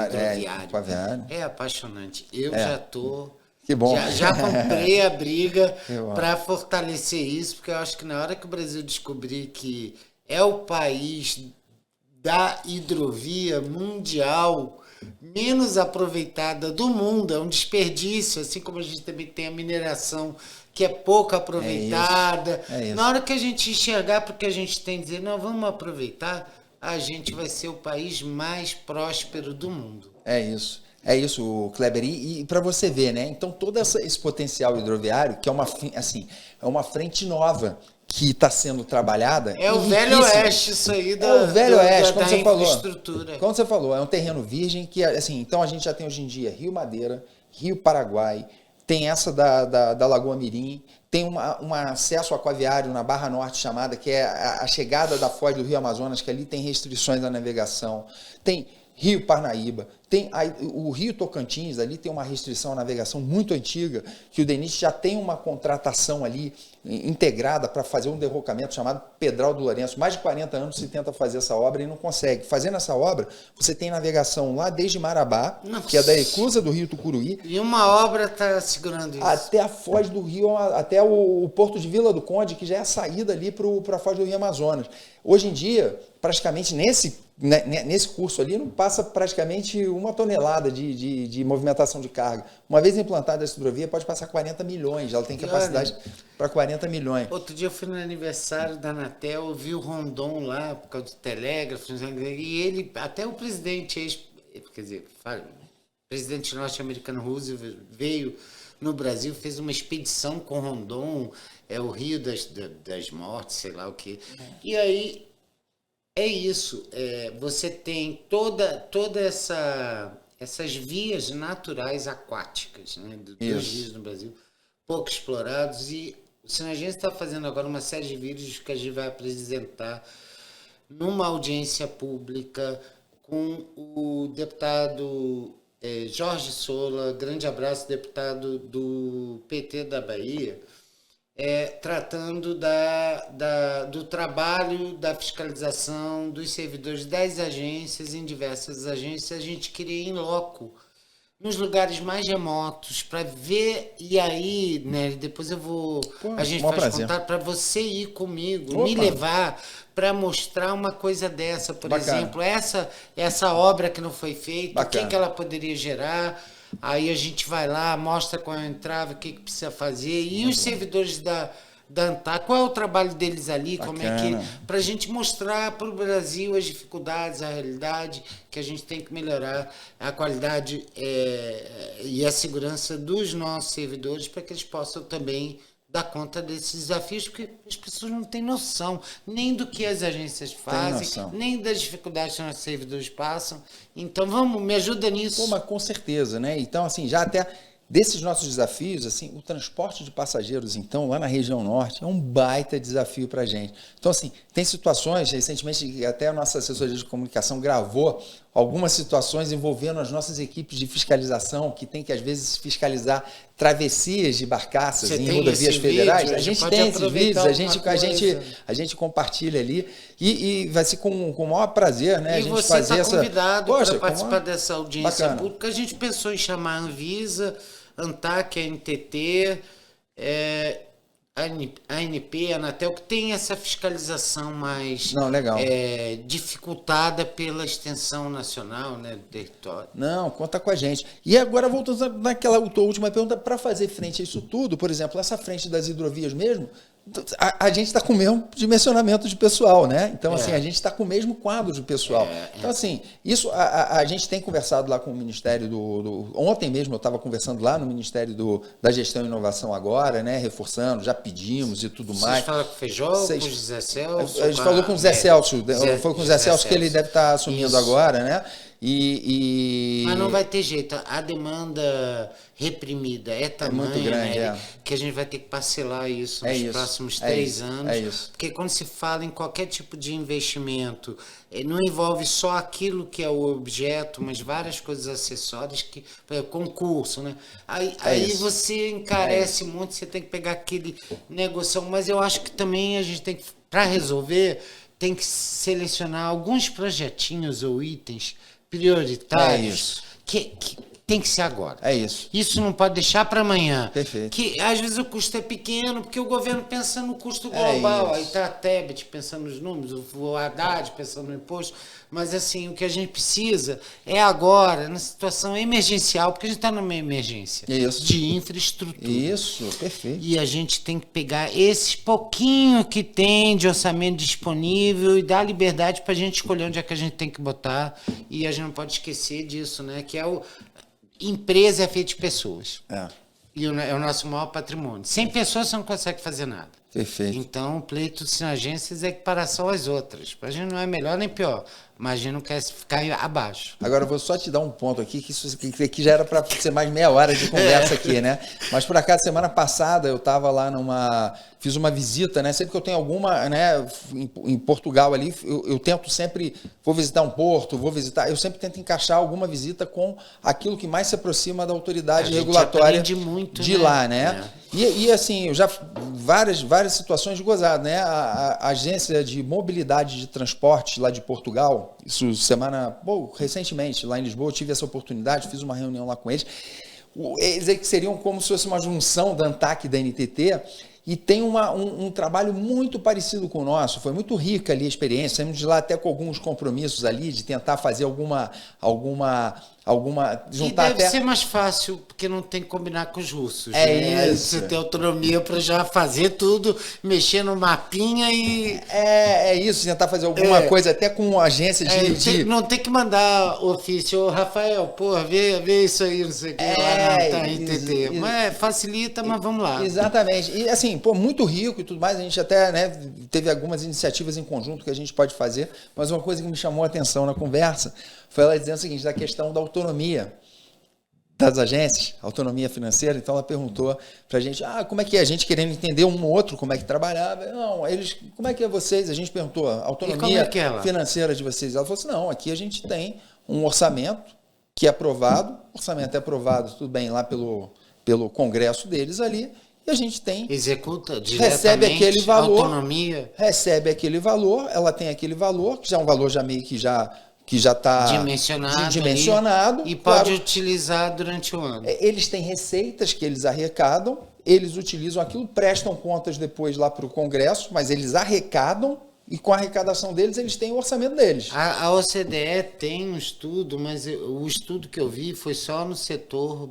hidroviário, é apaixonante. Eu já estou... Que bom. Já comprei a briga para fortalecer isso, porque eu acho que na hora que o Brasil descobrir que é o país da hidrovia mundial menos aproveitada do mundo, é um desperdício, assim como a gente também tem a mineração que é pouco aproveitada. É isso. Na hora que a gente enxergar porque a gente tem que dizer, não, vamos aproveitar, a gente vai ser o país mais próspero do mundo. É isso, Kleber. E para você ver, né? Então, todo esse potencial hidroviário, que é uma frente nova que está sendo trabalhada. É o velho oeste, isso aí é o velho oeste, como você falou. Infraestrutura. Como você falou, é um terreno virgem que, assim, então a gente já tem hoje em dia Rio Madeira, Rio Paraguai, tem essa da Lagoa Mirim, tem um acesso aquaviário na Barra Norte chamada, que é a chegada da foz do Rio Amazonas, que ali tem restrições à navegação, tem Rio Parnaíba, tem o Rio Tocantins, ali tem uma restrição à navegação muito antiga, que o DENIT já tem uma contratação ali integrada para fazer um derrocamento chamado Pedral do Lourenço. Mais de 40 anos se tenta fazer essa obra e não consegue. Fazendo essa obra, você tem navegação lá desde Marabá, que é da eclusa do Rio Tucuruí. E uma obra está segurando isso. Até a foz do Rio, até o porto de Vila do Conde, que já é a saída ali para a foz do Rio Amazonas. Hoje em dia, praticamente nesse curso ali, não passa praticamente 1 tonelada de movimentação de carga. Uma vez implantada essa hidrovia, pode passar 40 milhões. Ela tem capacidade para 40 milhões. Outro dia eu fui no aniversário da Anatel, vi o Rondon lá, por causa do telégrafo, e ele, até o presidente, o presidente norte-americano Roosevelt veio no Brasil, fez uma expedição com o Rondon, o Rio das Mortes, sei lá o quê. E aí, é isso, você tem toda essas vias naturais aquáticas, né, dos rios no Brasil, pouco explorados, e o Sinagência está fazendo agora uma série de vídeos que a gente vai apresentar numa audiência pública com o deputado Jorge Sola, grande abraço, deputado do PT da Bahia, tratando do trabalho, da fiscalização dos servidores das agências, em diversas agências. A gente queria ir em loco, nos lugares mais remotos, para ver, e aí, né, depois a gente faz contato para você ir comigo, me levar para mostrar uma coisa dessa, por exemplo, essa obra que não foi feita, o que ela poderia gerar. Aí a gente vai lá, mostra qual é a entrave, o que precisa fazer, e os servidores da ANTAC, qual é o trabalho deles ali, como é que... Para a gente mostrar para o Brasil as dificuldades, a realidade, que a gente tem que melhorar a qualidade e a segurança dos nossos servidores, para que eles possam também dar conta desses desafios, porque as pessoas não têm noção nem do que as agências fazem, nem das dificuldades que os nossos servidores passam. Então, me ajuda nisso. Mas com certeza, né? Então, assim, já até desses nossos desafios, assim, o transporte de passageiros, então, lá na região norte, é um baita desafio para a gente. Então, assim, tem situações, recentemente, até a nossa assessoria de comunicação gravou algumas situações envolvendo as nossas equipes de fiscalização, que tem que, às vezes, fiscalizar travessias de barcaças em rodovias federais. A gente tem esses vídeos, a gente compartilha ali e vai ser com o maior prazer, né? E a gente você fazer está convidado para participar dessa audiência bacana. pública. A gente pensou em chamar a Anvisa, ANTAC, a NTT, a ANP, a Anatel, que tem essa fiscalização mais dificultada pela extensão nacional, né, do território. Não, conta com a gente. E agora, voltando naquela tua última pergunta, para fazer frente a isso tudo, por exemplo, essa frente das hidrovias mesmo, a gente está com o mesmo dimensionamento de pessoal, né? Então, assim, a gente está com o mesmo quadro de pessoal. Então, assim, isso a gente tem conversado lá com o Ministério Ontem mesmo eu estava conversando lá no Ministério da Gestão e Inovação agora, né? Reforçando, já pedimos e tudo mais. Vocês falaram com o Feijó, com o José Celso? A gente falou com o Zé Celso. Foi com o Zé Celso que ele deve estar assumindo agora, né? Mas não vai ter jeito. A demanda reprimida é tamanha, muito grande, né? Que a gente vai ter que parcelar isso nos próximos 3 anos. Porque quando se fala em qualquer tipo de investimento, não envolve só aquilo que é o objeto, mas várias coisas acessórias, que concurso, né? Aí você encarece muito, você tem que pegar aquele negociação. Mas eu acho que também a gente tem que, para resolver, tem que selecionar alguns projetinhos ou itens prioritários que tem que ser agora. É isso. Isso não pode deixar para amanhã. Perfeito. Que às vezes o custo é pequeno, porque o governo pensa no custo global. Aí está a Tebet pensando nos números, o Haddad pensando no imposto. Mas assim, o que a gente precisa é agora, na situação emergencial, porque a gente está numa emergência de infraestrutura. Isso, perfeito. E a gente tem que pegar esse pouquinho que tem de orçamento disponível e dar liberdade para a gente escolher onde é que a gente tem que botar. E a gente não pode esquecer disso, né? Que empresa é feita de pessoas. E é o nosso maior patrimônio. Sem pessoas você não consegue fazer nada. Perfeito. Então, o pleito de agências é equiparação às outras. Para a gente não é melhor nem pior, mas a gente não quer ficar abaixo. Agora, eu vou só te dar um ponto aqui, que isso aqui já era para ser mais meia hora de conversa aqui, né? Mas, por acaso, semana passada, eu estava lá fiz uma visita, né? Sempre que eu tenho alguma, né? Em Portugal ali, eu tento sempre, vou visitar um porto, eu sempre tento encaixar alguma visita com aquilo que mais se aproxima da autoridade regulatória muito, de lá, né? E assim, eu já várias situações de gozado, né? A agência de mobilidade de transporte lá de Portugal, isso recentemente, lá em Lisboa, eu tive essa oportunidade, fiz uma reunião lá com eles. Eles aí que seriam como se fosse uma junção da ANTAC e da NTT, e tem um trabalho muito parecido com o nosso. Foi muito rica ali a experiência, saímos de lá até com alguns compromissos ali, de tentar fazer alguma juntar e deve ser mais fácil, porque não tem que combinar com os russos. Isso. Você tem autonomia para já fazer tudo, mexer no mapinha e... É isso, tentar fazer alguma coisa até com agência de... Não tem que mandar ofício, ô Rafael, vê isso aí, não sei o que, lá tá NTT. Mas facilita, mas vamos lá. Exatamente. E assim, muito rico e tudo mais, a gente até, né, teve algumas iniciativas em conjunto que a gente pode fazer, mas uma coisa que me chamou a atenção na conversa foi ela dizendo o seguinte, da questão da autonomia das agências, autonomia financeira. Então ela perguntou pra gente, como é que é? A gente querendo entender um ou outro, como é que trabalhava. Não, como é que é vocês? A gente perguntou, a autonomia financeira de vocês. Ela falou assim, não, aqui a gente tem um orçamento que é aprovado, tudo bem, lá pelo congresso deles ali, e a gente tem... Executa diretamente, recebe aquele valor, autonomia. Recebe aquele valor, ela tem aquele valor, que já é um valor já meio que já está dimensionado e pode utilizar durante o ano. Eles têm receitas que eles arrecadam, eles utilizam aquilo, prestam contas depois lá para o Congresso, mas eles arrecadam e com a arrecadação deles, eles têm o orçamento deles. A OCDE tem um estudo, mas o estudo que eu vi foi só no setor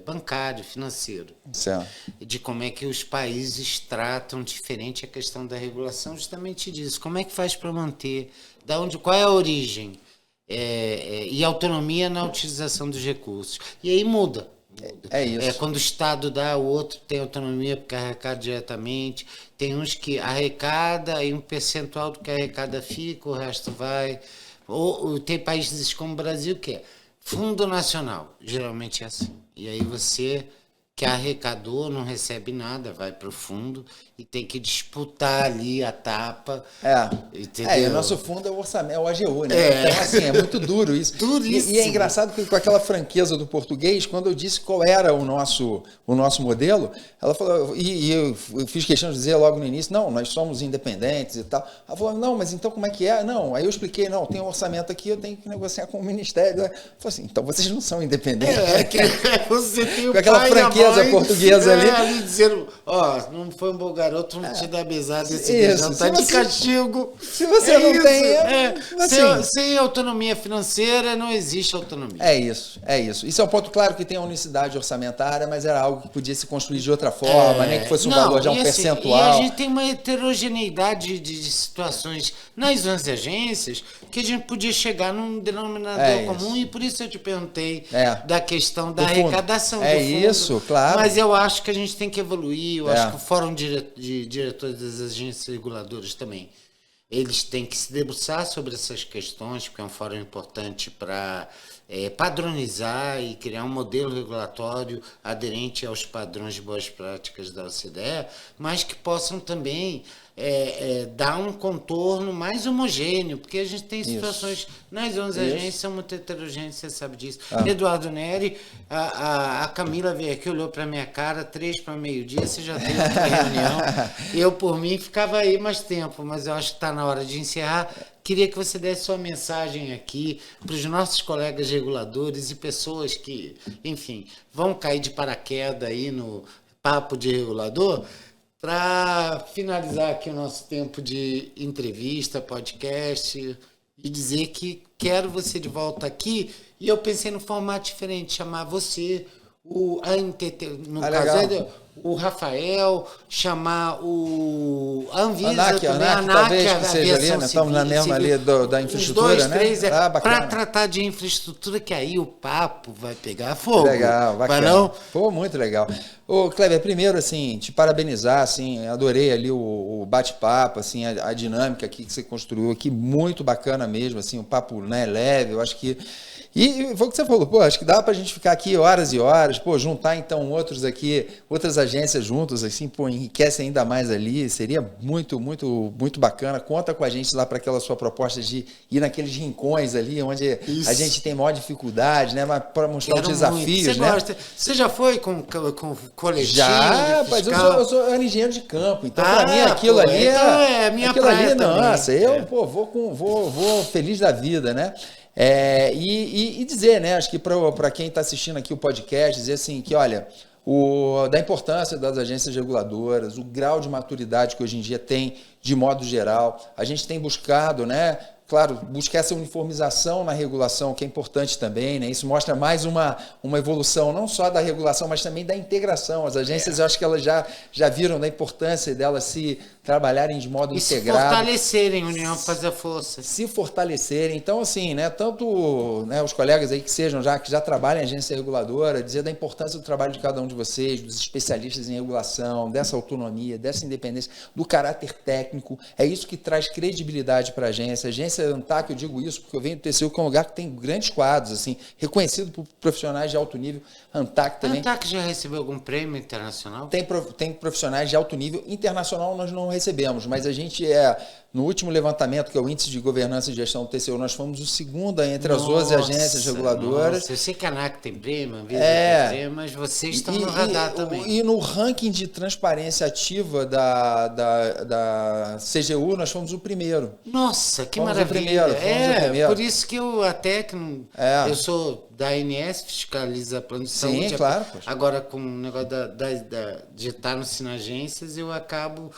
bancário, financeiro. Certo. De como é que os países tratam diferente a questão da regulação, justamente disso. Como é que faz para manter, qual é a origem e autonomia na utilização dos recursos. E aí muda. É isso. Quando o Estado dá, o outro tem autonomia porque arrecada diretamente. Tem uns que arrecada e um percentual do que arrecada fica, o resto vai. Ou tem países como o Brasil que é Fundo Nacional, geralmente é assim. E aí você que arrecadou não recebe nada, vai para o fundo e tem que disputar ali a tapa. E o nosso fundo é o orçamento, é o AGU, né? Então, assim, é muito duro isso. Duríssimo. E é engraçado que com aquela franqueza do português, quando eu disse qual era o nosso modelo, ela falou, e eu fiz questão de dizer logo no início, não, nós somos independentes e tal. Ela falou, não, mas então como é que é? Não, aí eu expliquei, não, tem um orçamento aqui, eu tenho que negociar com o Ministério. Eu falei assim, então vocês não são independentes. Você tem o com aquela franqueza portuguesa ali. Dizendo, não foi um bom garoto, não te dá mesada esse isso, tá de castigo. Se você não tem... Sem autonomia financeira, não existe autonomia. É isso. Isso é um ponto claro que tem a unicidade orçamentária, mas era algo que podia se construir de outra forma, nem que fosse um valor já um percentual. E a gente tem uma heterogeneidade de situações nas 11 agências que a gente podia chegar num denominador comum, e por isso eu te perguntei da questão da arrecadação do fundo. Isso, claro. Mas eu acho que a gente tem que evoluir, eu acho que o Fórum de Diretores das Agências Reguladoras também, eles têm que se debruçar sobre essas questões, porque é um fórum importante para padronizar e criar um modelo regulatório aderente aos padrões de boas práticas da OCDE, mas que possam também dar um contorno mais homogêneo, porque a gente tem situações nas 11 agências são muito heterogêneas, você sabe disso. Eduardo Neri, a Camila veio aqui, olhou para minha cara, 3 para meio-dia, você já teve outra reunião. Eu, por mim, ficava aí mais tempo, mas eu acho que está na hora de encerrar. Queria que você desse sua mensagem aqui para os nossos colegas reguladores e pessoas que, enfim, vão cair de paraquedas aí no Papo de Regulador, para finalizar aqui o nosso tempo de entrevista, podcast, e dizer que quero você de volta aqui. E eu pensei no formato diferente, chamar você, no caso o Rafael, chamar a Anvisa, a ANAC que seja ali, né? Estamos na mesma ali da infraestrutura, os 2, 3, para tratar de infraestrutura, que aí o papo vai pegar fogo. Legal, bacana. Vai não? Pô, muito legal. Ô, Kleber, primeiro, assim, te parabenizar, assim, adorei ali o bate-papo, assim, a dinâmica aqui que você construiu aqui, muito bacana mesmo, assim, o papo, né, leve, eu acho que... E foi o que você falou, pô, acho que dá pra gente ficar aqui horas e horas, pô, juntar então outras agências juntos, assim, pô, enriquece ainda mais ali, seria muito, muito, muito bacana. Conta com a gente lá para aquela sua proposta de ir naqueles rincões ali, onde a gente tem maior dificuldade, né, mas para mostrar os desafios, né? Você já foi com coletivo? Já, mas eu sou engenheiro de campo, então para mim aquilo ali é minha praia também. Nossa, eu vou feliz da vida, né? E dizer, né, acho que para quem está assistindo aqui o podcast, dizer assim que, olha, da importância das agências reguladoras, o grau de maturidade que hoje em dia tem, de modo geral, a gente tem buscado, né, claro, buscar essa uniformização na regulação, que é importante também, né? Isso mostra mais uma evolução, não só da regulação, mas também da integração. As agências, eu acho que elas já viram da importância delas se trabalharem de modo integrado. Se fortalecerem, união faz a força. Se fortalecerem. Então, assim, né, tanto, né, os colegas aí que já trabalham em agência reguladora, dizer da importância do trabalho de cada um de vocês, dos especialistas em regulação, dessa autonomia, dessa independência, do caráter técnico. É isso que traz credibilidade para a agência. A agência ANTAC, eu digo isso porque eu venho do TCU, que é um lugar que tem grandes quadros, assim, reconhecido por profissionais de alto nível. ANTAC também. A ANTAC já recebeu algum prêmio internacional? Tem profissionais de alto nível. Internacional nós não recebemos, mas a gente no último levantamento, que é o Índice de Governança e Gestão do TCU, nós fomos o segundo entre as 12 agências reguladoras. Eu sei que a ANAC tem prêmio, a Anvisa tem prêmio, mas vocês estão no radar também. E no ranking de transparência ativa da CGU, nós fomos o primeiro. Nossa, que fomos maravilha. O primeiro. Por isso que eu até... Eu sou da ANS, fiscaliza plano de saúde. Sim, claro. Poxa. Agora, com o negócio de estar no Sinagências, eu acabo...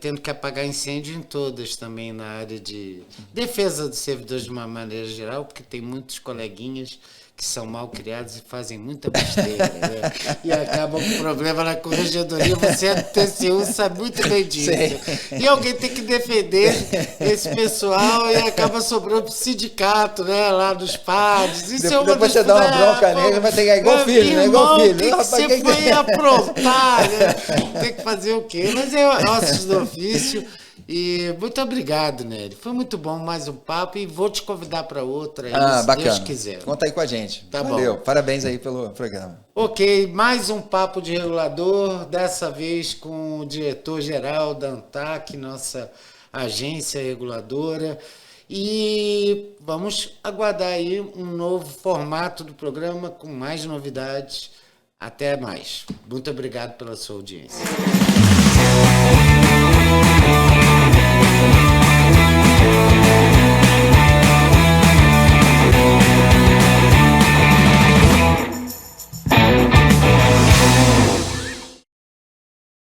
tendo que apagar incêndio em todas também na área de defesa dos servidores de uma maneira geral, porque tem muitos coleguinhas que são mal criados e fazem muita besteira, né? E acabam com problema na corregedoria. Você é do TCU, sabe muito bem disso. Sim. E alguém tem que defender esse pessoal e acaba sobrando pro sindicato, né? Lá dos padres. Isso depois você dá uma bronca nele, vai ter que ir igual filho, né? Igual filho. Que você foi aprontar, né? Tem que fazer o quê? Mas é ossos do ofício. E muito obrigado, Nery. Foi muito bom mais um papo e vou te convidar para outra aí, se Bacana. Deus quiser. Conta aí com a gente. Tá Valeu. bom. Parabéns aí pelo programa. Ok, mais um papo de regulador, dessa vez com o diretor-geral da ANTAC, nossa agência reguladora. E vamos aguardar aí um novo formato do programa com mais novidades. Até mais. Muito obrigado pela sua audiência.